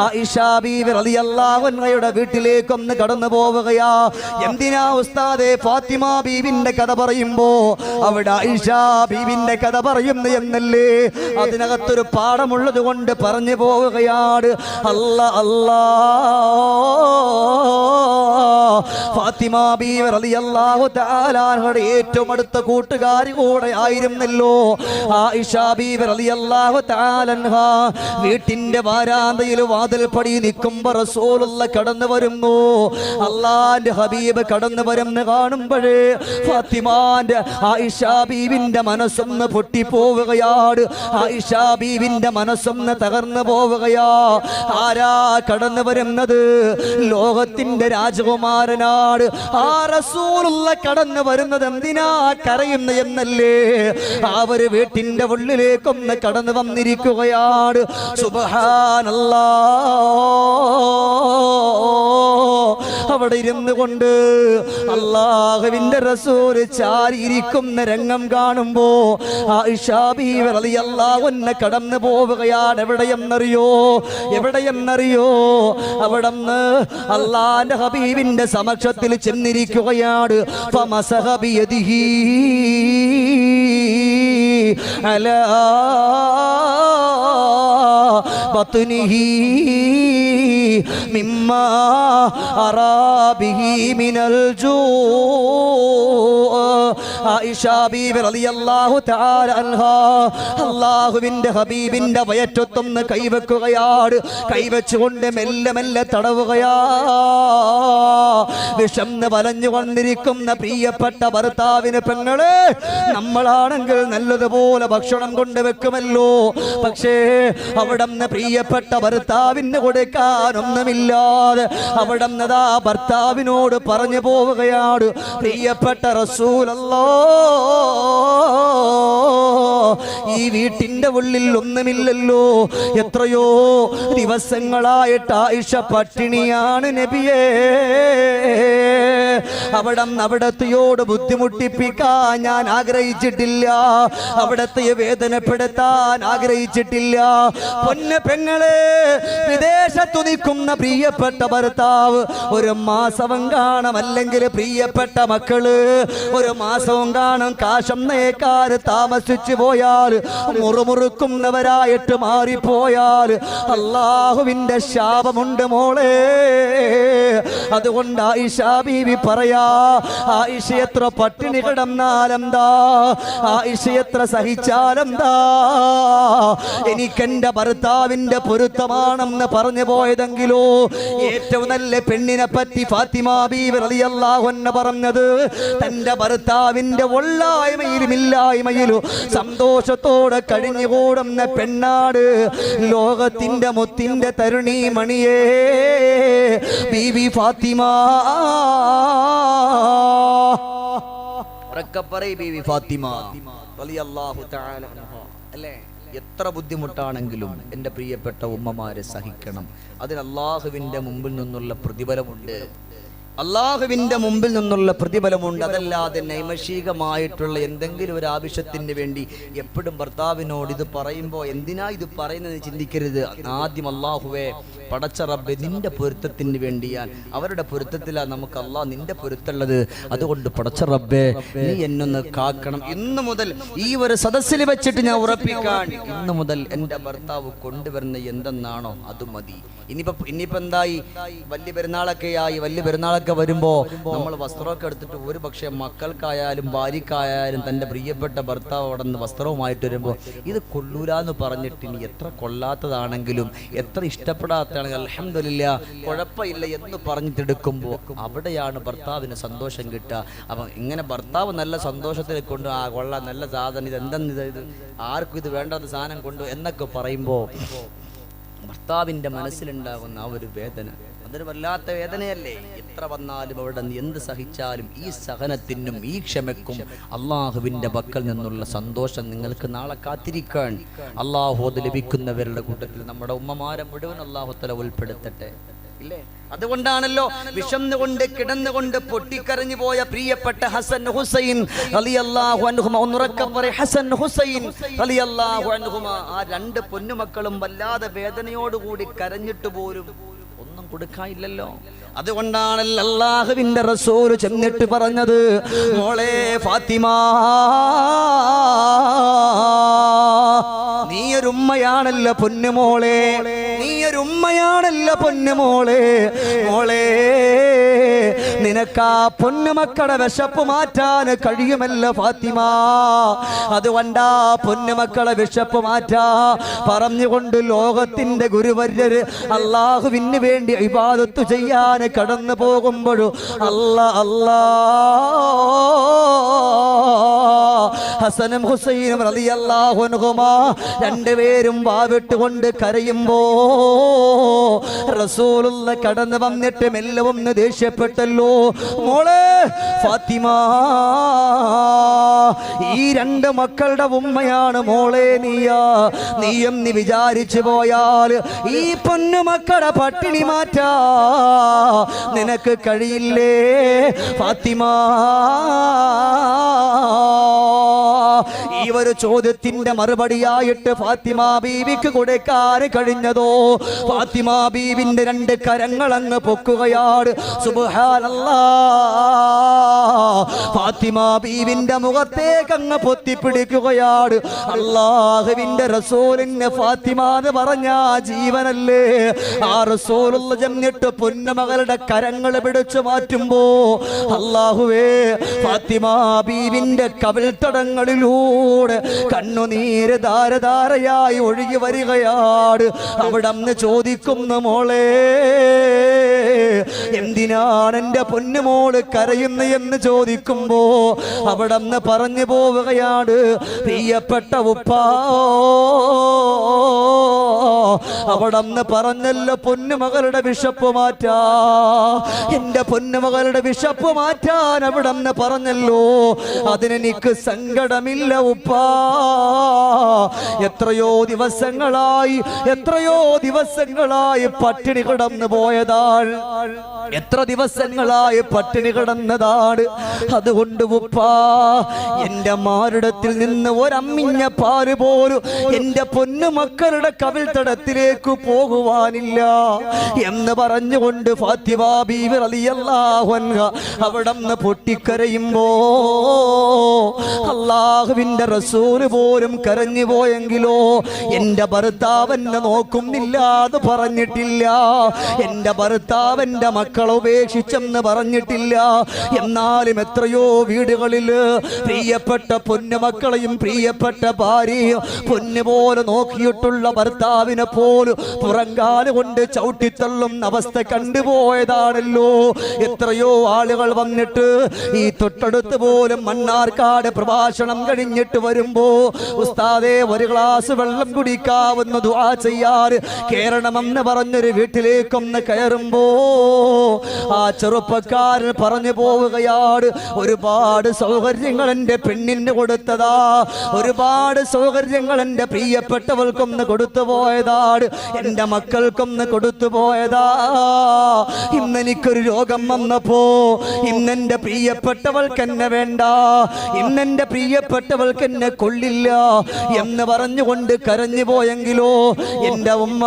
ആയിഷ ബീവി റളിയല്ലാഹു അൻഹയുടെ വീട്ടിലേക്ക് ഒന്ന് കടന്നു പോവുകയാ. എന്തിനാ ഉസ്താദേ ഫാത്തിമ ബീവിന്റെ കഥ പറയുമ്പോ അവിടെ ആയിഷ ബീവിന്റെ കഥ പറയുന്നു എന്നല്ലേ? അതിനകത്തൊരു പാഠമുള്ളത് കൊണ്ട് പറഞ്ഞു പോവുകയാണ്. ഫാത്തിമ ബീവി റളിയല്ലാഹു തആല അൻഹയുടെ ഏറ്റവും അടുത്ത കൂട്ടുകാരി കൂടെ ആയിരുന്നല്ലോ ആയിഷ ബീവി റളിയല്ലാഹു തആല അൻഹ. വീട്ടിന്റെ വാരാന്തയിൽ വാതിൽപ്പടി നിൽക്കുമ്പോ റസൂലുള്ളാഹി കടന്നു വരുന്നു. അല്ലാഹുവിന്റെ ഹബീബ് കടന്നു വരുന്ന കാണുമ്പോഴേ ഫാത്തിമാന്റെ ആയിഷ ബീവിന്റെ മനസ്സൊന്ന് പൊട്ടിപ്പോവുകയാണ്. ആയിഷ ബീവിന്റെ മനസ്സൊന്ന് തകർന്നു പോവുകയാ. ആരാ കടന്നു വരുന്നത്? ലോകത്തിന്റെ രാജകുമാരനാണ്. ആ റസൂലുള്ളാഹി കടന്നു വരുന്നത് എന്തിനാ കരയുന്ന എന്നല്ലേ? അവര് വീട്ടിന്റെ ഉള്ളിലേക്കൊന്ന് കടന്നു വന്നിരിക്കുകയാണ്. സുബ്ഹാനല്ലാഹ്. അവിടെ ഇരുന്നു കൊണ്ട് അല്ലാഹുവിന്റെ റസൂൽ ചാരിയിരിക്കുന്ന രംഗം കാണുമ്പോ ആയിഷ ബീവി റളിയല്ലാഹു അൻഹ കടന്നു പോവുകയാണ്. എവിടെയെന്നറിയോ? അവിടുന്ന് അല്ലാഹുവിന്റെ ഹബീബിന്റെ സമക്ഷത്തിൽ ചെന്നിരിക്കുകയാണ്. ഫമസഹ ബിയദിഹി അലാ ബത്നിഹി മിമ്മാ അറാ ബിഹി മിനൽ ജൂ. ആയിഷ ബീവി റളിയല്ലാഹു തആല അൻഹാ അല്ലാഹുവിന്റെ ഹബീബിന്റെ വയറ്റത്തൊന്ന് കൈവെക്കുകയാണ്. കൈവച്ചുകൊണ്ട് മെല്ലെ മെല്ലെ തടവുകയാ. വിഷന്ന് വലഞ്ഞു വന്നിരിക്കുന്ന പ്രിയപ്പെട്ട ഭർത്താവിന് പെങ്ങളെ, നമ്മളാണെങ്കിൽ നല്ലതുപോലെ ഭക്ഷണം കൊണ്ടുവെക്കുമല്ലോ. പക്ഷേ അവിടെ നിന്ന് പ്രിയപ്പെട്ട ഭർത്താവിന് കൊടുക്കാനൊന്നുമില്ലാതെ അവിടെ നിന്നതാ ഭർത്താവിനോട് പറഞ്ഞു പോവുകയാണ്, പ്രിയപ്പെട്ട റസൂലല്ലാഹ്, ഈ വീട്ടിന്റെ ഉള്ളിൽ ഒന്നുമില്ലല്ലോ, എത്രയോ ദിവസങ്ങളായിട്ട് ആയിഷ പട്ടിണിയാണ് നബിയേ. അവിടത്തെയോട് ബുദ്ധിമുട്ടിപ്പിക്കാൻ ഞാൻ ആഗ്രഹിച്ചിട്ടില്ല, അവിടത്തെ വേദനപ്പെടുത്താൻ ആഗ്രഹിച്ചിട്ടില്ല. പൊന്നു പെങ്ങളെ, വിദേശത്തു നിൽക്കുന്ന പ്രിയപ്പെട്ട ഭർത്താവ് ഒരു മാസവും കാണും, അല്ലെങ്കിൽ പ്രിയപ്പെട്ട മക്കള് ഒരു മാസവും കാണും, കാശം നേക്കാർ താമസിച്ചു പോയാൽ, മുറുമുറുക്കുന്നവരായിട്ട് മാറിപ്പോയാൽ അല്ലാഹുവിന്റെ ശാപമുണ്ട് മോളെ. അതുകൊണ്ട് ആയിഷ ബീവി പറയാ, ആയിഷ എത്ര പട്ടിണി കിടന്നാലെന്താ, ആയിഷ എത്ര സഹിച്ചാലെന്താ, എനിക്കെന്റെ ഭർത്താവിന്റെ പൊരുത്തമാണെന്ന് പറഞ്ഞു പോയതെങ്കിലോ ഏറ്റവും നല്ല പെണ്ണിനെ പറ്റി ഫാത്തിമ ബീവി റളിയല്ലാഹു അൻഹ പറഞ്ഞത്, തന്റെ ഭർത്താവിന്റെ ഒള്ളായ്മയിലും ഇല്ലായ്മയിലും സന്തോഷത്തോടെ കഴിഞ്ഞുകൂടുന്ന പെണ്ണാട് ലോകത്തിന്റെ മുത്തിന്റെ തരുണി മണിയേ ബീവി ഫാത്തിമ. ബീവി ഫാത്തിമ റളിയല്ലാഹു തആല അൻഹ. അല്ലേ, എത്ര ബുദ്ധിമുട്ടാണെങ്കിലും എൻ്റെ പ്രിയപ്പെട്ട ഉമ്മമാരെ സഹിക്കണം. അതിന് അല്ലാഹുവിൻ്റെ മുമ്പിൽ നിന്നുള്ള പ്രതിഫലമുണ്ട്, അല്ലാഹുവിൻ്റെ മുമ്പിൽ നിന്നുള്ള പ്രതിഫലമുണ്ട്. അതല്ലാതെ നൈമഷികമായിട്ടുള്ള എന്തെങ്കിലും ഒരു ആവശ്യത്തിന് വേണ്ടി എപ്പോഴും ഭർത്താവിനോട് ഇത് പറയുമ്പോൾ എന്തിനാ ഇത് പറയുന്നത് ചിന്തിക്കരുത്. ആദ്യം അല്ലാഹുവേ, പടച്ച റബ്ബേ, നിന്റെ പൊരുത്തത്തിന് വേണ്ടിയാൽ, അവരുടെ പൊരുത്തത്തിലാണ് നമുക്ക് അല്ലാഹ് നിന്റെ പൊരുത്തുള്ളത്, അതുകൊണ്ട് പടച്ച റബ്ബേ നീ എന്നൊന്ന് കാക്കണം. ഇന്നു മുതൽ ഈ ഒരു സദസ്സിൽ വെച്ചിട്ട് ഞാൻ ഉറപ്പിക്കാൻ, ഇന്നു മുതൽ എൻ്റെ ഭർത്താവ് കൊണ്ടുവരുന്ന എന്തെന്നാണോ അത് മതി. ഇനിയിപ്പോ എന്തായി, വലിയ പെരുന്നാളൊക്കെ വരുമ്പോ നമ്മൾ വസ്ത്രമൊക്കെ എടുത്തിട്ട് ഒരു പക്ഷേ മക്കൾക്കായാലും ഭാര്യക്കായാലും തൻ്റെ പ്രിയപ്പെട്ട ഭർത്താവ് അവിടെ നിന്ന് വസ്ത്രവുമായിട്ട് വരുമ്പോൾ ഇത് കൊള്ളൂലെന്ന് പറഞ്ഞിട്ട്, ഇനി എത്ര കൊള്ളാത്തതാണെങ്കിലും എത്ര ഇഷ്ടപ്പെടാത്തതാണെങ്കിലും അൽഹംദുലില്ലാ കുഴപ്പമില്ല എന്ന് പറഞ്ഞിട്ടെടുക്കുമ്പോൾ അവിടെയാണ് ഭർത്താവിന് സന്തോഷം കിട്ടുക. അപ്പം ഇങ്ങനെ ഭർത്താവ് നല്ല സന്തോഷത്തിൽ കൊണ്ട് ആ കൊള്ളാം, നല്ല സാധനം, ഇത് എന്തെന്ന്, ഇത് ആർക്കും ഇത് വേണ്ടാത്ത സാധനം കൊണ്ട് എന്നൊക്കെ പറയുമ്പോൾ ഭർത്താവിൻ്റെ മനസ്സിലുണ്ടാകുന്ന ആ ഒരു വേദന, അതൊരു വല്ലാത്ത വേദനയല്ലേ. എത്ര വന്നാലും അവിടെ എന്ത് സഹിച്ചാലും ഈ സഹനത്തിനും ഈ ക്ഷമയ്ക്കും അള്ളാഹുവിൻ്റെ പക്കൽ നിന്നുള്ള സന്തോഷം നിങ്ങൾക്ക് നാളെ കാത്തിരിക്കാൻ. അള്ളാഹു അത് ലഭിക്കുന്നവരുടെ കൂട്ടത്തിൽ നമ്മുടെ ഉമ്മമാരെ മുഴുവൻ അള്ളാഹു തആല ഉൾപ്പെടുത്തട്ടെ. ഇല്ലേ, അതുകൊണ്ടാണല്ലോ വിശന്നുകൊണ്ട് കിടന്നുകൊണ്ട് പൊട്ടിക്കരഞ്ഞു പോയ പ്രിയപ്പെട്ട ഹസൻ ഹുസൈൻ റളിയല്ലാഹു അൻഹുമ, ഒന്നുറക്കെ പറയ്, ഹസൻ ഹുസൈൻ റളിയല്ലാഹു അൻഹുമ, ആ രണ്ട് പൊന്നുമക്കളും വല്ലാതെ വേദനയോടുകൂടി കരഞ്ഞിട്ട് പോലും ഒന്നും കൊടുക്കാനില്ലല്ലോ. അതുകൊണ്ടാണല്ലോ അല്ലാഹുവിന്റെ റസൂൽ ചെന്നിട്ട് പറഞ്ഞത്, മോളെ ഫാത്തിമ, നീയൊരു ഉമ്മയാണല്ലോ പൊന്നുമോളെ, നീയൊരു ഉമ്മയാണല്ലോ പൊന്നുമോളെ, മോളെ നിനക്കാ പൊന്നുമക്കളുടെ വിശപ്പ് മാറ്റാൻ കഴിയുമല്ലോ ഫാത്തിമ. അതുകൊണ്ടാ പൊന്നുമക്കളെ വിശപ്പ് മാറ്റാ പറഞ്ഞുകൊണ്ട് ലോകത്തിന്റെ ഗുരുവര്യര് അള്ളാഹുവിന് വേണ്ടി ഇബാദത്ത് ചെയ്യാൻ കടന്നു പോകുമ്പോഴും ഹസനും ഹുസൈനും റളിയല്ലാഹു അൻഹുമാ രണ്ടുപേരും വാവിട്ടുകൊണ്ട് കരയുമ്പോ റസൂലുള്ള കടന്നു വന്നിട്ട് മെല്ലെ ഒന്ന് ദേഷ്യപ്പെട്ടല്ലോ, മോളെ ഫാത്തിമ, ഈ രണ്ട് മക്കളുടെ ഉമ്മയാണ് മോളെ നീയും നീ വിചാരിച്ചു പോയാൽ ഈ പൊന്നു മക്കളുടെ പട്ടിണി മാറ്റാ നിനക്ക് കഴിയില്ലേ ഫാത്തിമ. ഈ ഒരു ചോദ്യത്തിന്റെ മറുപടിയായിട്ട് ഫാത്തിമ ബീവിക്ക് കൊടുക്കാൻ കഴിഞ്ഞതോ, ഫാത്തിമ ബീവിന്റെ രണ്ട് കരങ്ങൾ അങ്ങ് പൊക്കുകയാണ്. സുബ്ഹാനല്ലാഹ്, ഫാത്തിമ ബീവിന്റെ മുഖത്തേക്ക് അങ്ങ് പൊത്തിപ്പിടിക്കുകയാണ്. അല്ലാഹുവിന്റെ റസൂലിന് ഫാത്തിമ എന്ന് പറഞ്ഞ ജീവനല്ലേ. ആ റസൂലുള്ള ചെന്നിട്ട് പൊന്നുമകളുടെ കരങ്ങൾ പിടിച്ചു മാറ്റുമ്പോ അല്ലാഹുവേ, ഫാത്തിമ ബീവിന്റെ കവിൾത്തടങ്ങളിലൂടെ കണ്ണുനീര് ധാരധാരയായി ഒഴുകി വരികയാണ്. അവിടെ അന്ന് ചോദിക്കുന്നു, മോളെ എന്തിനാണ് എന്റെ പൊന്നുമോള് കരയുന്നു എന്ന് ചോദിക്കുമ്പോ അവിടെ അന്ന് പറഞ്ഞു പോവുകയാണ്, പ്രിയപ്പെട്ട ഉപ്പാ, അവിടന്ന് പറഞ്ഞല്ലോ പൊന്നുമകളുടെ വിശപ്പ് മാറ്റാ, എന്റെ പൊന്നുമകളുടെ വിശപ്പ് മാറ്റാൻ അവിടന്ന് പറഞ്ഞല്ലോ. അതിനെനിക്ക് സങ്കടമില്ല ഉപ്പാ. എത്രയോ ദിവസങ്ങളായി പട്ടിണി കിടന്നു പോയതാണ്, എത്ര ദിവസങ്ങളായി പട്ടിണി കിടന്നതാണ്. അതുകൊണ്ട് ഉപ്പാ, എന്റെ മാറിടത്തിൽ നിന്ന് ഒരമ്മിഞ്ഞ പാല് പോലും എന്റെ പൊന്നുമക്കളുടെ കവിൾത്തടത്തിലേക്ക് പോകുവാനില്ല എന്ന് പറഞ്ഞുകൊണ്ട് ഫാത്തിമ ബീവി റളിയല്ലാഹു അൻഹ അവിടന്ന് പൊട്ടിക്കരയുമ്പോ അല്ലാഹുവിന്റെ റസൂല് പോലും കരഞ്ഞു പോയെങ്കിലോ എന്റെ ഭർത്താവെന്നെ നോക്കുന്നില്ല എന്ന് പറഞ്ഞിട്ടില്ല, എന്റെ ഭർത്താവെന്റെ മക്കളെ ഉപേക്ഷിച്ചെന്ന് പറഞ്ഞിട്ടില്ല. എന്നാലും എത്രയോ വീടുകളിൽ പ്രിയപ്പെട്ട പൊന്നുമക്കളെയും പ്രിയപ്പെട്ട ഭാര്യയും പൊന്നുപോലെ നോക്കിയിട്ടുള്ള ഭർത്താവിനെ പോലും പുറങ്കാല് കൊണ്ട് ചവിട്ടിത്തള്ളുന്ന അവസ്ഥ കണ്ടുപോയതാണല്ലോ. എത്രയോ ആളുകൾ വന്നിട്ട് ഈ തൊട്ടടുത്ത് പോലും മണ്ണാർക്കാട് പ്രഭാഷണം കഴിഞ്ഞിട്ട് വരുമ്പോ ഉസ്താദേ ഒരു ഗ്ലാസ് വെള്ളം കുടിക്കാവുന്ന ദുആ ചെയ്യാൻ കേറണമെന്ന് പറഞ്ഞൊരു വീട്ടിലേക്കൊന്ന് കയറുമ്പോ ആ ചെറുപ്പക്കാരൻ പറഞ്ഞു പോവുകയാണ്, ഒരുപാട് സൗകര്യങ്ങൾ എന്റെ പെണ്ണിന് കൊടുത്തതാ, ഒരുപാട് സൗകര്യങ്ങൾ എന്റെ പ്രിയപ്പെട്ടവൾക്കൊന്ന് കൊടുത്തു പോയതാണ്, എന്റെ മക്കൾക്കൊന്ന് കൊടുത്തു പോയതാ. ഇന്നെനിക്കൊരു രോഗം വന്നപ്പോ ഇന്നെന്റെ പ്രിയപ്പെട്ടവൾക്ക് എന്നെ വേണ്ട, ഇന്നെന്റെ പ്രിയപ്പെട്ടവൾക്ക് എന്നെ കൊള്ളില്ല എന്ന് പറഞ്ഞുകൊണ്ട് കരഞ്ഞു പോയെങ്കിലോ എന്റെ ഉമ്മ,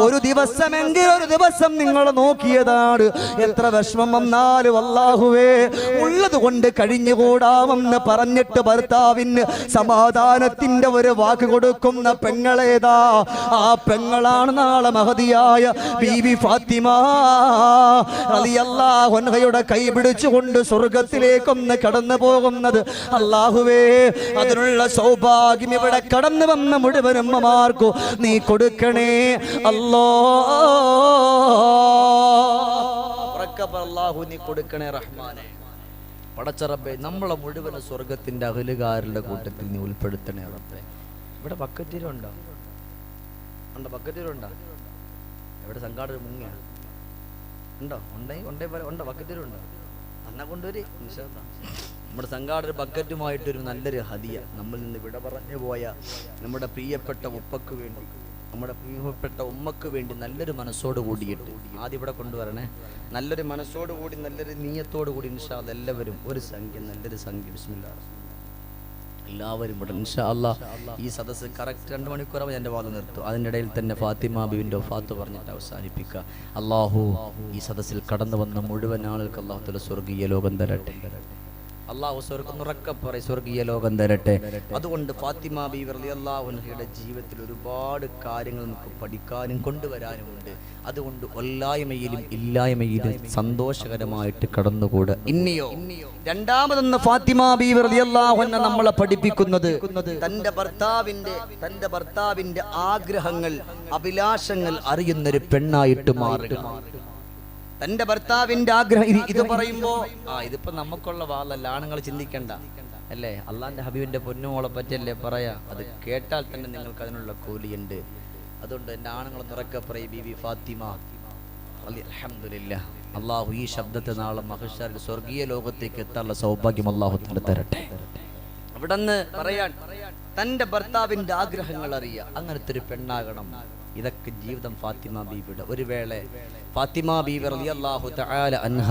ഒരു ദിവസം നിങ്ങൾ നോക്കിയതാണ്. എത്ര വിഷമം വന്നാലും അല്ലാഹുവേ ഉള്ളത് കൊണ്ട് കഴിഞ്ഞുകൂടാമെന്ന് പറഞ്ഞിട്ട് ഭർത്താവിന് സമാധാനത്തിന്റെ ഒരു വാക്ക് കൊടുക്കുന്ന പെങ്ങളേതാ? ആ പെങ്ങളാണ് നാളെ മഹദിയായ ബീവി ഫാത്തിമ റളിയല്ലാഹു അൻഹയുടെ കൈ പിടിച്ചുകൊണ്ട് സ്വർഗത്തിലേക്കൊന്ന് കടന്നു പോകുന്നത്. അല്ലാഹുവേ അതിനുള്ള സൗഭാഗ്യം ഇവിടെ കടന്നു വന്ന മുഴുവൻ ഉമ്മമാർക്കും നീ കൊടുക്കണേ അല്ലാ. അല്ലാഹു നീ കൊടുക്കണേ റഹ്മാനെ. പടച്ച റബ്ബേ, നമ്മളെ മുഴുവൻ സ്വർഗത്തിന്റെ അഹലുകാരുടെ കൂട്ടത്തിൽ നീ ഉൾപ്പെടുത്തണേ റബ്ബേ. ഇവിടെ ബക്കറ്റീരുണ്ടോ? ഉണ്ടോ? ബക്കറ്റീരുണ്ടോ? എവിടെ സംഘാടകർ മുങ്ങിയ ഉണ്ടോ? ഉണ്ടോ? ബക്കറ്റീരുണ്ടോ? അന്നെ കൊണ്ടുവരി. നമ്മുടെ സംഘാടകർ ബക്കറ്റുമായിട്ടൊരു നല്ലൊരു ഹദിയ നമ്മിൽ നിന്ന് വിട പറഞ്ഞു പോയ നമ്മുടെ പ്രിയപ്പെട്ട ഉപ്പക്ക് വേണ്ടി, നമ്മുടെ പ്രിയപ്പെട്ട ഉമ്മക്ക് വേണ്ടി നല്ലൊരു മനസ്സോട് കൂടിയിട്ട് ആദ്യം ഇവിടെ കൊണ്ടുവരണേ. നല്ലൊരു മനസ്സോട് കൂടി, നല്ലൊരു നീയത്തോടു കൂടി ഇൻഷാ അല്ലാഹ് എല്ലാവരും ഒരു സംഖ്യ, നല്ലൊരു സംഖ്യ ബിസ്മില്ലാഹ് എല്ലാവരും ഇവിടെ ഇൻഷാ അല്ലാഹ്. ഈ സദസ്സ് കറക്റ്റ് 2 മണിക്കൂറാവും എൻ്റെ വാദം നിർത്തും. അതിൻ്റെ ഇടയിൽ തന്നെ ഫാത്തിമ ബീവിൻ്റെ വഫാത്ത് പറഞ്ഞിട്ട് അവസാനിപ്പിക്കുക. അല്ലാഹു ഈ സദസ്സിൽ കടന്നു വന്ന മുഴുവൻ ആളുകൾക്ക് അല്ലാഹു തആല സ്വർഗീയ ലോകം തരട്ടെ. അല്ലാഹു സ്വർഗീയ ലോകം തരട്ടെ. അതുകൊണ്ട് ഫാത്തിമ ബീവി റളിയല്ലാഹു അൻഹയുടെ ജീവിതത്തിൽ ഒരുപാട് കാര്യങ്ങൾ നമുക്ക് പഠിക്കാനും കൊണ്ടുവരാനുമുണ്ട്. അതുകൊണ്ട് ഒല്ലായ്മയിലും ഇല്ലായ്മയിലും സന്തോഷകരമായിട്ട് കടന്നുകൂടെ. ഇനിയോ രണ്ടാമതൊന്ന് ഫാത്തിമ ബീവി റളിയല്ലാഹു അൻഹ നമ്മളെ പഠിപ്പിക്കുന്നത് തന്റെ ഭർത്താവിന്റെ ആഗ്രഹങ്ങൾ, അഭിലാഷങ്ങൾ അറിയുന്നൊരു പെണ്ണായിട്ട് മാറുക. തന്റെ ഭർത്താവിന്റെ ആഗ്രഹം ഇത് പറയുമ്പോ ഇതിപ്പോ നമുക്കുള്ള വാളല്ല, ആണുങ്ങൾ ചിന്തിക്കണ്ട അല്ലേ, അള്ളാന്റെ ഹബീബിന്റെ പൊന്നുമോളെ പറ്റിയല്ലേ പറയാ. അത് കേട്ടാൽ തന്നെ നിങ്ങൾക്ക് അതിനുള്ള കൂലിയുണ്ട്. അതുകൊണ്ട് എന്റെ ആണുങ്ങൾ നിറക്കെ പറയും ബീവി ഫാത്തിമ. അൽഹംദുലില്ലാഹ്, അള്ളാഹു ഈ ശബ്ദത്തെ നാളെ മഹ്ശറിൽ സ്വർഗീയ ലോകത്തേക്ക് എത്താനുള്ള സൗഭാഗ്യം അള്ളാഹു തരട്ടെ. അവിടെന്ന് പറയാൻ തന്റെ ഭർത്താവിന്റെ ആഗ്രഹങ്ങൾ അറിയുക, അങ്ങനത്തെ ഒരു പെണ്ണാകണം. ഇതൊക്കെ ജീവിതം ഫാത്തിമ ബീവിയുടെ. ഒരു വേള ഫാത്തിമ ബീവി റളിയല്ലാഹു തആല അൻഹ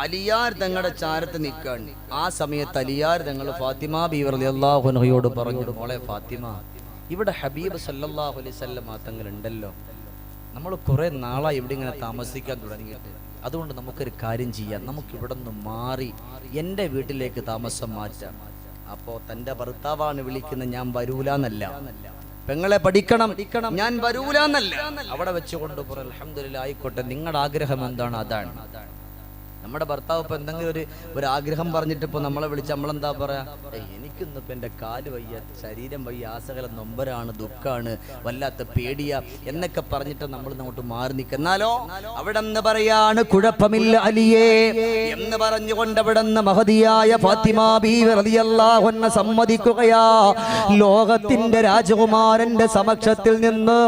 അലിയാർ തങ്ങളുടെ ചാരത്ത് നിൽക്കാൻ. ആ സമയത്ത് അലിയാർ തങ്ങൾ ഫാത്തിമ ബീവി റളിയല്ലാഹു അൻഹയോട് പറഞ്ഞു, മോളെ ഫാത്തിമ, ഇവിടെ ഹബീബ് സല്ലല്ലാഹു അലൈഹി വസല്ലം തങ്ങൾ ഉണ്ടല്ലോ, നമ്മൾ കുറെ നാളായി ഇവിടെ ഇങ്ങനെ താമസിക്കാൻ തുടങ്ങിയിട്ട്. അതുകൊണ്ട് നമുക്കൊരു കാര്യം ചെയ്യാം, നമുക്ക് ഇവിടെ നിന്ന് മാറി എൻ്റെ വീട്ടിലേക്ക് താമസം മാറ്റാം. അപ്പോ തന്റെ ഭർത്താവാണ് വിളിക്കുന്നത്, ഞാൻ വരൂലെന്നല്ല, പെങ്ങളെ പഠിക്കണം, ഞാൻ വരൂലെന്നല്ല. അവിടെ വെച്ചുകൊണ്ട് അൽഹംദുലില്ലാഹ്, ആയിക്കോട്ടെ, നിങ്ങളുടെ ആഗ്രഹം എന്താണ് അതാണ്. നമ്മുടെ ഭർത്താവ് ഇപ്പൊ എന്തെങ്കിലും ഒരു ആഗ്രഹം പറഞ്ഞിട്ട് ഇപ്പൊ നമ്മളെ വിളിച്ച് നമ്മളെന്താ പറയാ, എനിക്കിന്നിപ്പോ എന്റെ കാല് വയ്യ, ശരീരം വയ്യ, ആസകല നൊമ്പരാണ്, ദുഃഖാണ്, വല്ലാത്ത പേടിയ എന്നൊക്കെ പറഞ്ഞിട്ട് നമ്മൾ അങ്ങോട്ട് മാറി നിൽക്കുന്നാലോ അവിടെ നിന്ന് പറയാണ് കുഴപ്പമില്ല അലിയേ എന്ന് പറഞ്ഞുകൊണ്ട് അവിടെ നിന്ന് മഹദിയായ ഫാത്തിമ ബീവി റളിയല്ലാഹു അൻഹ സമ്മതിക്കുകയാ. ലോകത്തിന്റെ രാജകുമാരന്റെ സമക്ഷത്തിൽ നിന്ന്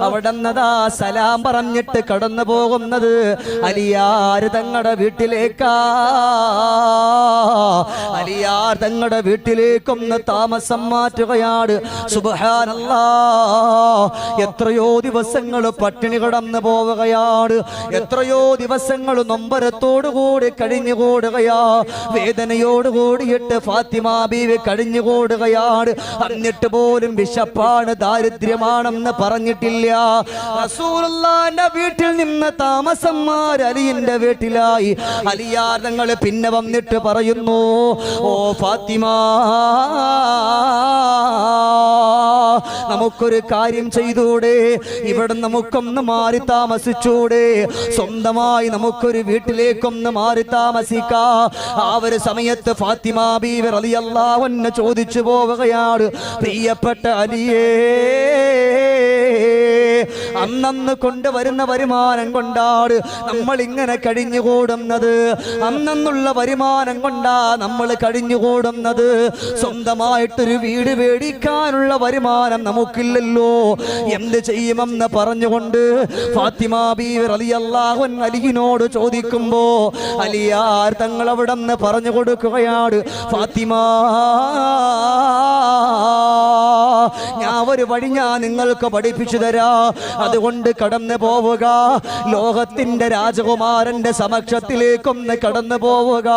അവിടെ നിന്നതാ സലാം പറഞ്ഞിട്ട് കടന്നു പോകുന്നത് അലിയാർ തങ്ങളുടെ വീട്ടിലേക്കാ. അലിയാർ തങ്ങളുടെ വീട്ടിലേക്കൊന്ന് താമസം മാറ്റുകയാണ്. സുബ്ഹാനല്ലാഹ്, എത്രയോ ദിവസങ്ങൾ പട്ടിണി കിടന്നു പോവുകയാണ്, എത്രയോ ദിവസങ്ങൾ നൊമ്പരത്തോടുകൂടി കഴിഞ്ഞുകൂടുകയാ, വേദനയോടുകൂടിയിട്ട് ഫാത്തിമ ബീവി കഴിഞ്ഞുകൂടുകയാണ്. എന്നിട്ട് പോലും വിശപ്പാണ്, ദാരിദ്ര്യമാണെന്ന് പറഞ്ഞിട്ടില്ല. റസൂലുള്ളാഹിന്റെ വീട്ടിൽ നിന്ന് താമസം മാറി അലിയുടെ വീട്ടിലായി. അലിയാർ തങ്ങൾ പിന്നെ വന്നിട്ട് പറയുന്നു, ഓ ഫാത്തിമ, നമുക്കൊരു കാര്യം ചെയ്തൂടെ, ഇവിടെ നമുക്കൊന്ന് മാറി താമസിച്ചൂടെ, സ്വന്തമായി നമുക്കൊരു വീട്ടിലേക്കൊന്ന് മാറി താമസിക്കാം. ആ ഒരു സമയത്ത് ഫാത്തിമ ബീവി റളിയല്ലാഹു അൻഹ ചോദിച്ചു പോവുകയാണ്, പ്രിയപ്പെട്ട അലിയേ, അന്നന്ന് കൊണ്ടുവരുന്ന വരുമാനം കൊണ്ടാണ് നമ്മൾ ഇങ്ങനെ കഴിഞ്ഞുകൂടുന്നത്, അന്നുള്ള വരുമാനം കൊണ്ടാ നമ്മൾ കഴിഞ്ഞുകൂടുന്നത്, സ്വന്തമായിട്ടൊരു വീട് മേടിക്കാനുള്ള വരുമാനം നമുക്കില്ലല്ലോ, എന്ത് ചെയ്യുമെന്ന് പറഞ്ഞുകൊണ്ട് ഫാത്തിമ ബീവി റളിയല്ലാഹു അൻഹ അലിയിനോട് ചോദിക്കുമ്പോ അലിയാർ തങ്ങൾ അവിടെ നിന്ന് പറഞ്ഞു കൊടുക്കുകയാണ്, ഫാത്തിമ, ഞാൻ ഒരു വഴി ഞാൻ നിങ്ങൾക്ക് പഠിപ്പിച്ചു തരാ, അതുകൊണ്ട് കടന്നു പോവുക, ലോകത്തിന്റെ രാജകുമാരന്റെ സമക്ഷത്തിലേക്കൊന്ന് കടന്നു പോവുക.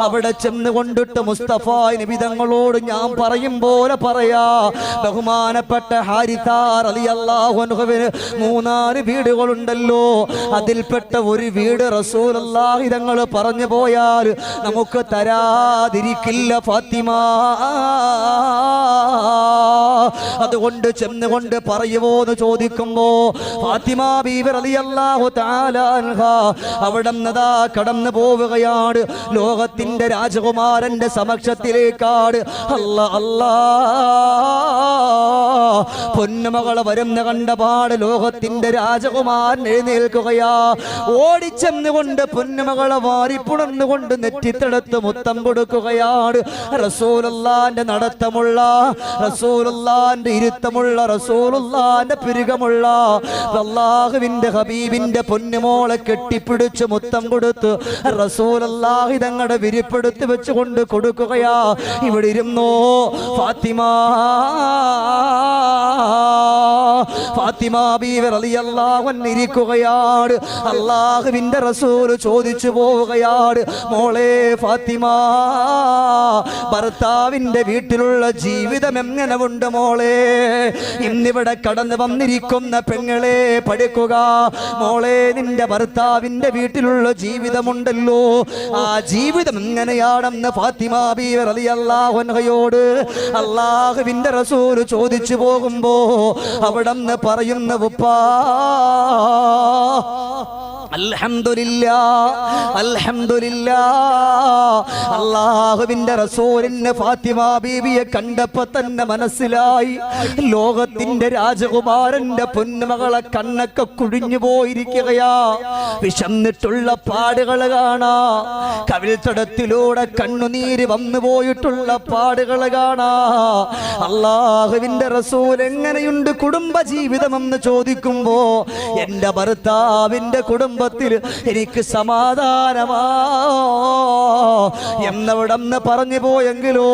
അവിടെ ചെന്ന് കൊണ്ടിട്ട് മുസ്തഫ നബി തങ്ങളോട് ഞാൻ പറയും പോലെ പറയാ. ബഹുമാനപ്പെട്ട ഹാരിഥ റളിയല്ലാഹു അൻഹുവിന് 3-4 വീടുകളുണ്ടല്ലോ, അതിൽപ്പെട്ട ഒരു വീട് റസൂലുള്ളാഹി തങ്ങൾ പറഞ്ഞു പോയാൽ നമുക്ക് തരാതിരിക്കില്ല ഫാത്തിമ. അതുകൊണ്ട് ചെന്നുകൊണ്ട് പറയുമോ എന്ന് ചോദിക്കുമ്പോ ഫാത്തിമ ബീവി റളിയല്ലാഹു തആല അൻഹ അവിടെ നിന്നതാ കടന്നു പോവുകയാണ്. ലോകത്തിന്റെ രാജകുമാരന്റെ സമക്ഷത്തിലേക്കാണ്. അല്ലാ അല്ലാ, പൊന്നുമകളെ വരുന്ന കണ്ടപാട് ലോകത്തിന്റെ രാജകുമാരൻ എഴുന്നേൽക്കുകയാ. ഓടിച്ചെന്നുകൊണ്ട് പൊന്നുമകളെ വാരിപ്പുണർന്നുകൊണ്ട് നെറ്റിത്തടുത്ത് മുത്തം കൊടുക്കുകയാണ്. റസൂലുള്ളാന്റെ നടത്തമുള്ള, റസൂലുള്ളാന്റെ ഇരുത്തമുള്ള, റസൂലുള്ളാന്റെ പിരുകമുള്ള അല്ലാഹുവിന്റെ ഹബീബിന്റെ പൊന്നുമോളെ കെട്ടിപ്പിടിച്ച് മുത്തം കൊടുത്ത് റസൂലുള്ളാഹി തങ്ങളുടെ വിരിപ്പെടുത്ത് വെച്ചുകൊണ്ട് കൊടുക്കുകയാ. ഇവിടെ ഇരുന്നോ ഫാത്തിമ. ഫാത്തിമ ബീവി റളിയല്ലാഹു അൻഹ ഇരിക്കുകയാണ്. അല്ലാഹുവിന്റെ റസൂൽ ചോദിച്ചു പോവുകയാണ്, മോളെ ഫാത്തിമ, ഭർത്താവിന്റെ വീട്ടിലുള്ള ജീവിതം എങ്ങനെ ഉണ്ട് മോളെ? ഇന്നിവിടെ കടന്നു വന്നിരിക്കുന്ന പെങ്ങളെ പഠിക്കുക മോളെ, നിന്റെ ഭർത്താവിന്റെ വീട്ടിലുള്ള ജീവിതമുണ്ടല്ലോ, ആ ജീവിതം എങ്ങനെയാണെന്ന് ഫാത്തിമ ബീവി റളിയല്ലാഹു അൻഹയോട് അല്ലാഹുവിന്റെ റസൂൽ ചോദിച്ചു പോകുമ്പോ അവിടെ നിന്ന് പറയുന്ന ഉപ്പാ, അൽഹംദുലില്ലാഹ് അൽഹംദുലില്ലാഹ്, അല്ലാഹുവിന്റെ റസൂലിന് ഫാത്തിമ ബീവിയെ കണ്ടപ്പോ തന്നെ മനസ്സിലായി, ലോകത്തിന്റെ രാജകുമാരന്റെ പൊന്നുമകളെ കണ്ണൊക്കെ കുഴിഞ്ഞു പോയിരിക്കുകയാ. വിശന്നിട്ടുള്ള പാടുകൾ കാണാ, കവിൾത്തടത്തിലൂടെ കണ്ണുനീര് വന്നു പോയിട്ടുള്ള പാടുകൾ കാണാ. അല്ലാഹുവിന്റെ റസൂൽ എങ്ങനെയുണ്ട് കുടുംബ ജീവിതമെന്ന് ചോദിക്കുമ്പോ എന്റെ ഭർത്താവിന്റെ കുടുംബത്തിൽ എനിക്ക് സമാധാനമാ എന്നവിടന്ന് പറഞ്ഞു പോയെങ്കിലോ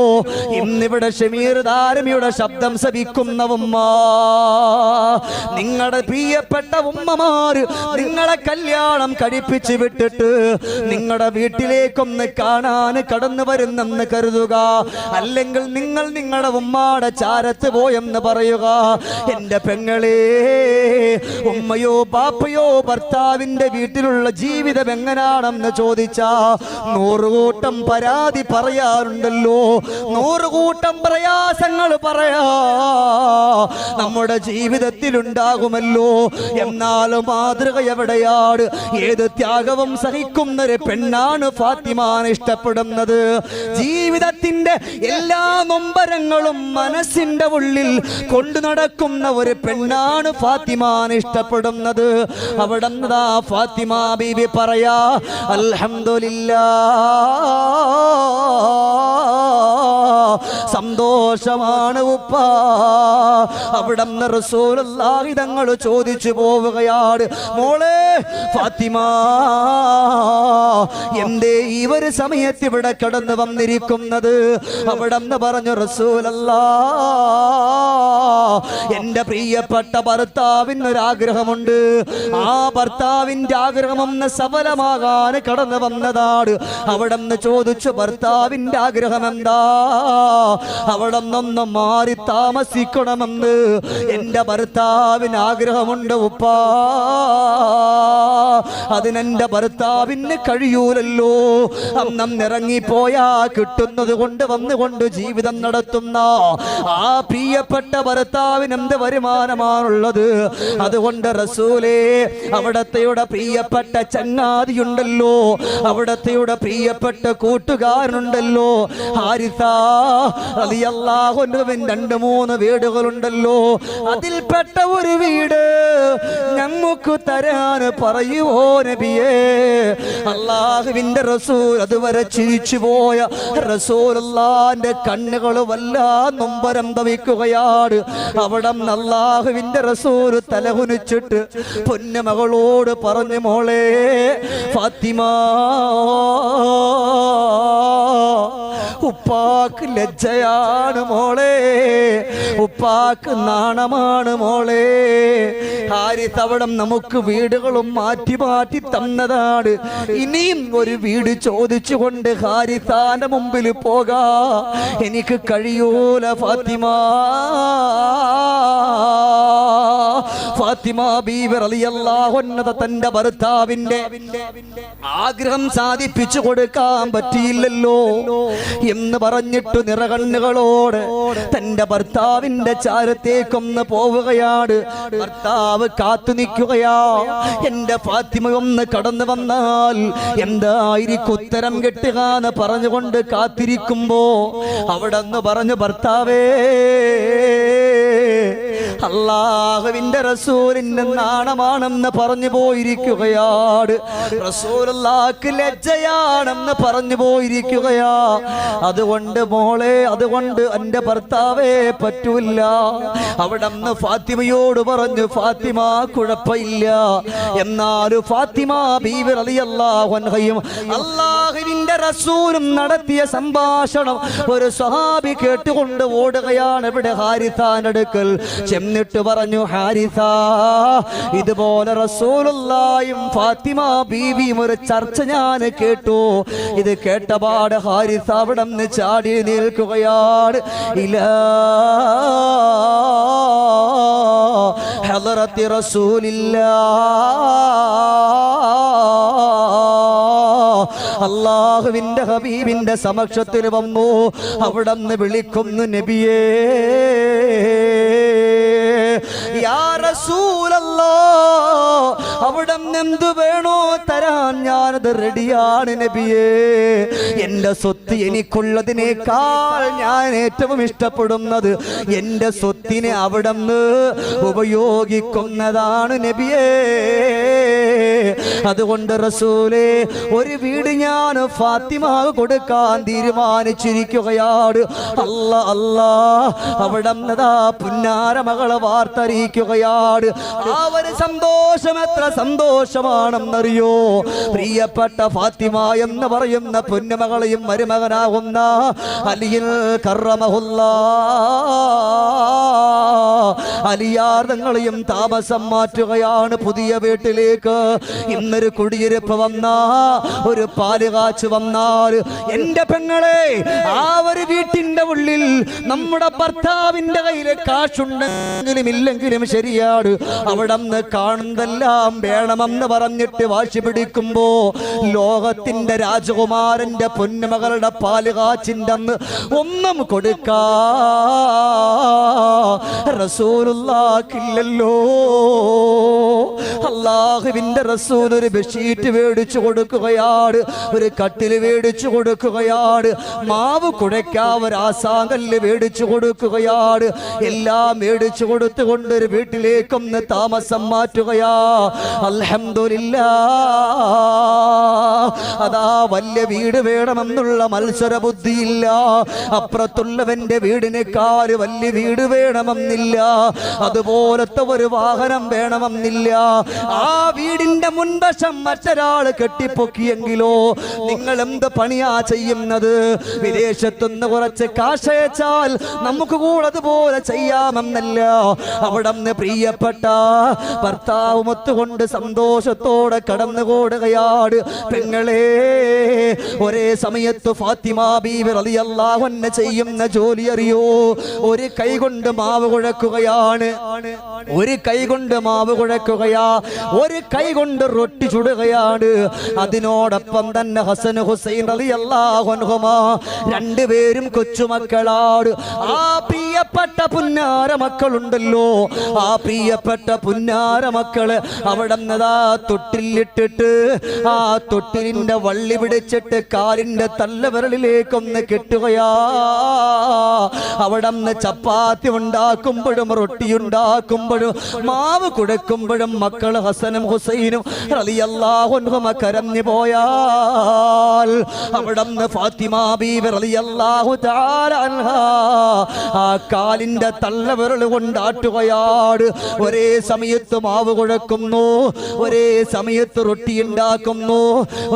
ഇന്നിവിടെ ഷമീർ ധാരമിയുടെ ശബ്ദം ശ്രവിക്കുന്ന ഉമ്മ, നിങ്ങളുടെ പ്രിയപ്പെട്ട ഉമ്മമാര് നിങ്ങളെ കല്യാണം കഴിപ്പിച്ച് വിട്ടിട്ട് നിങ്ങളുടെ വീട്ടിലേക്കൊന്ന് കാണാൻ കടന്നു വരുന്നെന്ന് കരുതുക, അല്ലെങ്കിൽ നിങ്ങൾ നിങ്ങളുടെ ഉമ്മാടെ ചാരത്ത് പോയെന്ന് പറയുക. എന്റെ പെങ്ങളെ, ഉമ്മയോ ബാപ്പയോ ഭർത്താവിന്റെ വീട്ടിലുള്ള ജീവിതം എങ്ങനാണെന്ന് ചോദിച്ചാ 100 കൂട്ടം പരാതി പറയാറുണ്ടല്ലോ, 100 കൂട്ടം പ്രയാസങ്ങൾ പറയാ നമ്മുടെ ജീവിതത്തിൽ ഉണ്ടാകുമല്ലോ. എന്നാലും മാതൃക എവിടെയാണ്? ഏത് ത്യാഗവും സഹിക്കുന്നൊരു പെണ്ണാണ് ഫാത്തിമാനെ ഇഷ്ടപ്പെടുന്നത്. ജീവിതത്തിന്റെ എല്ലാ നൊമ്പരങ്ങളും മനസ്സിന്റെ ഉള്ളിൽ കൊണ്ടു നടക്കുന്ന ഒരു പെണ്ണാണ് ഫാത്തിമാനെ ഇഷ്ടപ്പെടുന്നത്. അവിടെ ഫാത്തിമ ബീബി പറയാ, അൽഹംദുലില്ലാഹ്, സന്തോഷമാണ് ഉപ്പ. അവിടുന്ന് റസൂലുള്ളാഹി തങ്ങൾ ചോദിച്ചു പോവുകയാണ്, മോളെ ഫാത്തിമ, എന്തേ ഈ ഒരു സമയത്ത് ഇവിടെ കടന്നു വന്നിരിക്കുന്നത്? അവിടുന്ന് പറഞ്ഞു, റസൂലല്ലാഹ്, എന്റെ പ്രിയപ്പെട്ട ഭർത്താവിനൊരാഗ്രഹമുണ്ട്. ആ ഭർത്താവിന്റെ ആഗ്രഹം ഒന്ന് സഫലമാകാൻ കടന്നു വന്നതാണ്. അവിടുന്ന് ചോദിച്ചു, ഭർത്താവിന്റെ ആഗ്രഹം എന്താ? അവിടെ നിന്നൊന്ന് മാറി താമസിക്കണമെന്ന് എന്റെ ഭർത്താവിന് ആഗ്രഹമുണ്ട് ഉപ്പാ. അതിനെന്റെ ഭർത്താവിന് കഴിയൂലല്ലോ. അന്നിറങ്ങിപ്പോയാ കിട്ടുന്നത് കൊണ്ട് വന്നുകൊണ്ട് ജീവിതം നടത്തുന്ന ആ പ്രിയപ്പെട്ട ഭർത്താവിന് എന്ത് വരുമാനമാണുള്ളത്? അതുകൊണ്ട് റസൂലേ, അവിടത്തെയുടെ പ്രിയപ്പെട്ട ചങ്ങാതിയുണ്ടല്ലോ, അവിടത്തെയുടെ പ്രിയപ്പെട്ട കൂട്ടുകാരനുണ്ടല്ലോ, ഹാരിസ റളിയല്ലാഹു അൻഹുവിന് 2-3 വീടുകളുണ്ടല്ലോ. അതിൽപ്പെട്ട ഒരു വീട് ഞമ്മക്ക് തരാൻ പറയുവോ നബിയേ? അല്ലാഹുവിന്റെ റസൂൽ അതുവരെ ചിരിച്ചു പോയ റസൂലുള്ളാഹിന്റെ കണ്ണുകൾ വല്ലാതെ നൊമ്പരം തവിക്കുകയാണ്. അവിടെ അല്ലാഹുവിന്റെ റസൂൽ തലകുനിച്ചിട്ട് പൊന്നുമകളോട് പറഞ്ഞു, മോളെ ഫാത്തിമ, ഉപ്പാക്ക് ലജ്ജയാണ് മോളെ, ഉപ്പാക്ക് നാണമാണ് മോളെ. ഹാരിസ് അവിടം നമുക്ക് വീടുകളും മാറ്റി മാറ്റി തന്നതാണ്. ഇനിയും ഒരു വീട് ചോദിച്ചുകൊണ്ട് ഹാരിസാന്റെ മുമ്പിൽ പോകാ എനിക്ക് കഴിയൂല ഫാത്തിമ. ഫാത്തിമ ബീവി റളിയല്ലാഹു അൻഹ തന്റെ ഭർത്താവിന്റെ ആഗ്രഹം സാധിപ്പിച്ചു കൊടുക്കാൻ പറ്റിയില്ലല്ലോ എന്ന് പറഞ്ഞിട്ട് നിറകണ്ണുകളോട് തന്റെ ഭർത്താവിന്റെ ചാരത്തേക്കൊന്ന് പോവുകയാണ്. ഭർത്താവ് കാത്തു നിൽക്കുകയാ. എന്റെ ഫാത്തിമ ഒന്ന് കടന്നു വന്നാൽ എന്തായിരിക്കും ഉത്തരം കിട്ടുക എന്ന് പറഞ്ഞുകൊണ്ട് കാത്തിരിക്കുമ്പോ അവിടെ നിന്ന് പറഞ്ഞു, ഭർത്താവേ, അല്ലാഹുവിന്റെ റസൂലിന്റെ നാണമാണെന്ന് പറഞ്ഞു പോയിരിക്കുകയാണ്, റസൂലുള്ളാഹിക്ക് ലജ്ജയാണെന്ന് പറഞ്ഞു പോയിരിക്കുകയാ. അതുകൊണ്ട് മോളെ, അതുകൊണ്ട് എന്റെ ഭർത്താവേ പറ്റൂല. അവിടെ നിന്ന് ഫാത്തിമയോട് പറഞ്ഞു, ഫാത്തിമ കുഴപ്പമില്ല. എന്നാലും ഫാത്തിമ ബീവി റളിയല്ലാഹു അൻഹയും അല്ലാഹുവിന്റെ റസൂലും നടത്തിയ സംഭാഷണം ഒരു സ്വഹാബി കേട്ടുകൊണ്ട് ഓടുകയാണ്. ഇവിടെ ഹാരിസാന്റെ അടുക്കൽ ചെന്നിട്ട് പറഞ്ഞു, ഹാരിസ, ഇതുപോലെ റസൂലുള്ളാഹിയും ഫാത്തിമ ബീവിയും ഒരു ചർച്ച ഞാൻ കേട്ടു. ഇത് കേട്ടപാട് ഹാരിസ അവിടെ നിന്ന് ചാടി നിൽക്കുകയാണ്. ഇലാ ഹളറത്തി റസൂലില്ലാഹ്, അല്ലാഹുവിന്റെ ഹബീബിന്റെ സമക്ഷത്തിൽ വന്നു. അവിടെ നിന്ന് വിളിക്കുന്നു, നബിയേ, യാ റസൂലല്ലാഹ്, അവിടെ എന്തു വേണോ തരാൻ ഞാനത് റെഡിയാണ് നബിയേ. എന്റെ സ്വത്ത് എനിക്കുള്ളതിനേക്കാൾ ഞാൻ ഏറ്റവും ഇഷ്ടപ്പെടുന്നത് എന്റെ സ്വത്തിനെ അവിടെ നിന്ന് ഉപയോഗിക്കുന്നതാണ് നബിയേ. അതുകൊണ്ട് റസൂലേ, ഒരു വീട് ഞാൻ ഫാത്തിമ കൊടുക്കാൻ തീരുമാനിച്ചിരിക്കുകയാണ്. അല്ലാ അല്ലാ, അവിടെ പുന്നാര മകളെ വാർത്തറിയിക്കുകയാണ്. ആ ഒരു സന്തോഷം എത്ര സന്തോഷമാണെന്നറിയോ? പ്രിയപ്പെട്ട ഫാത്തിമ എന്ന് പറയുന്ന പൊന്നുമകളെയും മരുമകനാകുന്ന അലിയിൽ കറമഹുല്ലാഹ് അലിയാർ തങ്ങളെയും താമസം മാറ്റുകയാണ് പുതിയ വീട്ടിലേക്ക്. ഇന്നൊരു കുടിയിരുപ്പ് വന്നാ, ഒരു പാല് കാച്ച് വന്നാൽ, എന്റെ പെങ്ങളെ, ആ ഒരു വീട്ടിന്റെ ഉള്ളിൽ നമ്മുടെ ഭർത്താവിന്റെ കയ്യില് കാശുണ്ടെങ്കിലും ഇല്ലെങ്കിലും ശരിയാണ്, അവിടെ നിന്ന് കാണുന്നതെല്ലാം വേണമെന്ന് പറഞ്ഞിട്ട് വാശി പിടിക്കുമ്പോ ലോകത്തിന്റെ രാജകുമാരന്റെ പൊന്നുമകളുടെ പാല് കാച്ചിന്റെ അന്ന് ഒന്നും കൊടുക്കാ റസൂലുള്ളാഹില്ലല്ലോ. അല്ലാഹുവിന്റെ റസൂൽ ഒരു ബെഡ്ഷീറ്റ് മേടിച്ചു കൊടുക്കുകയാണ്, ഒരു കട്ടില് മേടിച്ചു കൊടുക്കുകയാണ്, മാവ് കുഴയ്ക്കാൻ ഒരു ആസാങ്കല്ല് മേടിച്ചു കൊടുക്കുകയാണ്. എല്ലാം മേടിച്ചു കൊടുത്തുകൊണ്ട് ഒരു വീട്ടിലേക്കൊന്ന് താമസം മാറ്റുകയാ. അൽഹംദുലില്ലാഹ്. അതാ വലിയ വീട് വേണമെന്നുള്ള മത്സര ബുദ്ധിയില്ല. അപ്പുറത്തുള്ളവന്റെ വീടിനേക്കാൾ വലിയ വീട് വേണമെന്നില്ല, അതുപോലത്തെ ഒരു വാഹനം വേണമെന്നില്ല. ആ വീടിന്റെ മുൻവശം മറ്റൊരാൾ കെട്ടിപ്പൊക്കിയെങ്കിലോ നിങ്ങൾ എന്ത് പണിയാ ചെയ്യുന്നത്? വിദേശത്തുനിന്ന് കുറച്ച് കാശയച്ചാൽ നമുക്ക് കൂടെ അതുപോലെ ചെയ്യാമെന്നല്ല. അവിടെ നിന്ന് പ്രിയപ്പെട്ട ഭർത്താവുമൊത്തുകൊണ്ട് സന്തോഷത്തോടെ കടന്നുകൂടുകയാണ്. പെങ്ങളെ, ഒരേ സമയത്ത് ഫാത്തിമ ബീവി റളിയല്ലാഹു അൻഹ ചെയ്യുന്ന ജോലി അറിയോ? ഒരു കൈ കൊണ്ട് മാവ് കുഴക്കുകയാണ്, ഒരു കൈ കൊണ്ട് മാവ് കുഴക്കുകയാ, ഒരു കൈ കൊണ്ട് റൊട്ടി ചുടുകയാണ്. അതിനോടൊപ്പം തന്നെ ഹസൻ ഹുസൈൻ റളിയല്ലാഹു അൻഹുമാ രണ്ടുപേരും കൊച്ചുമക്കളാണ്. ആ പ്രിയപ്പെട്ട പുന്നാര മക്കളുണ്ടല്ലോ, ആ പ്രിയപ്പെട്ട പുന്നാര മക്കള് അവിടെ നിന്നതാ തൊട്ടിലിട്ടിട്ട് ആ തൊട്ടിലിന്റെ വള്ളി പിടിച്ചിട്ട് കാലിന്റെ തള്ളവിരലിലേക്കൊന്ന് കെട്ടുകയാ. അവിടെ നിന്ന് ചപ്പാത്തി ഉണ്ടാക്കുമ്പോഴും റൊട്ടി ഉണ്ടാക്കുമ്പോഴും മാവ് കുഴക്കുമ്പോഴും മക്കള് ഹസനും ഹുസൈനും റളിയല്ലാഹു അൻഹുമ കരഞ്ഞു പോയാൽ അവിടെ നിന്ന് ഫാത്തിമ ബീവി റളിയല്ലാഹു തആല അൻഹാ ആ കാലിന്റെ തള്ളവിരൽ കൊണ്ടാട്ടുകയാണ്. ഒരേ സമയത്ത് മാവ് കുഴക്കുന്നു, ഒരേ സമയത്ത് റൊട്ടി ഉണ്ടാക്കുന്നു,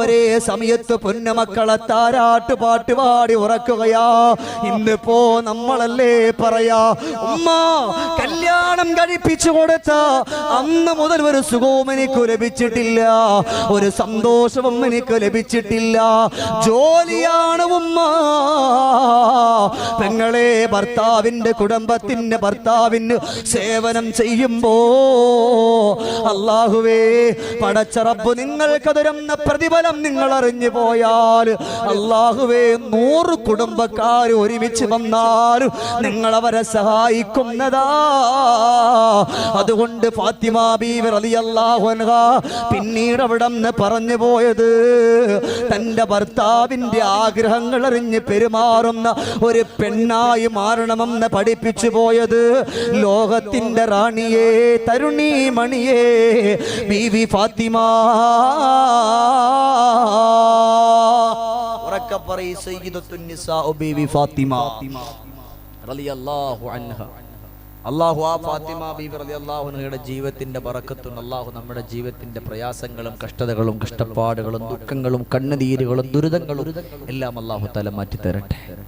ഒരേ സമയത്ത് പൊന്നുമക്കളെ താരാട്ട് പാട്ട് പാടി ഉറക്കുകയാ. ഇന്നിപ്പോ നമ്മളല്ലേ പറയാ, ഉമ്മ കല്യാണം കഴിപ്പിച്ചു കൊടുത്ത അന്ന് മുതൽ ഒരു സുഖവും എനിക്ക് ലഭിച്ചിട്ടില്ല, ഒരു സന്തോഷവും എനിക്ക് ലഭിച്ചിട്ടില്ല. ജോലിയാണ് ഉമ്മ. പെങ്ങളെ, ഭർത്താവിന്റെ കുടുംബത്തിന്റെ ഭർത്താവിന് സേവനം ചെയ്യുമ്പോ അല്ലാഹുവേ, പടച്ച റബ്ബ് നിങ്ങൾക്ക് തരുന്ന പ്രതിഫലം നിങ്ങൾ അറിഞ്ഞു പോയാൽ, അല്ലാഹുവേ, 100 കുടുംബക്കാർ ഒരുമിച്ച് വന്നാൽ നിങ്ങൾ അവരെ സഹായിക്കുന്നതാ. അതുകൊണ്ട് ഫാത്തിമ ബീവി റളിയല്ലാഹു അൻഹാ പിന്നീട് അവിടെ നിന്ന് പറഞ്ഞു പോയത്, തന്റെ ഭർത്താവിന്റെ ആഗ്രഹങ്ങൾ അറിഞ്ഞ് പെരുമാറുന്ന ഒരു പെണ്ണായി മാറണമെന്ന് പഠിപ്പിച്ചു പോയത് ലോകത്തിന്റെ റാണിയെ, തരുണി മണിയെ, ബീവി ഫാത്തിമ. ഉറക്കെ പറയ്, സയ്യിദത്തുൻ നിസാ ബീവി ഫാത്തിമ റളിയല്ലാഹു അൻഹാ. അല്ലാഹു ആ ഫാത്തിമ ബീവി റളിയല്ലാഹു അൻഹയുടെ ജീവിതത്തിന്റെ ബറക്കത്തും അല്ലാഹു നമ്മുടെ ജീവിതത്തിന്റെ പ്രയാസങ്ങളും കഷ്ടതകളും കഷ്ടപ്പാടുകളും ദുഃഖങ്ങളും കണ്ണുനീരുകളും ദുരിതങ്ങളും എല്ലാം അല്ലാഹു തആല മാറ്റി തരട്ടെ.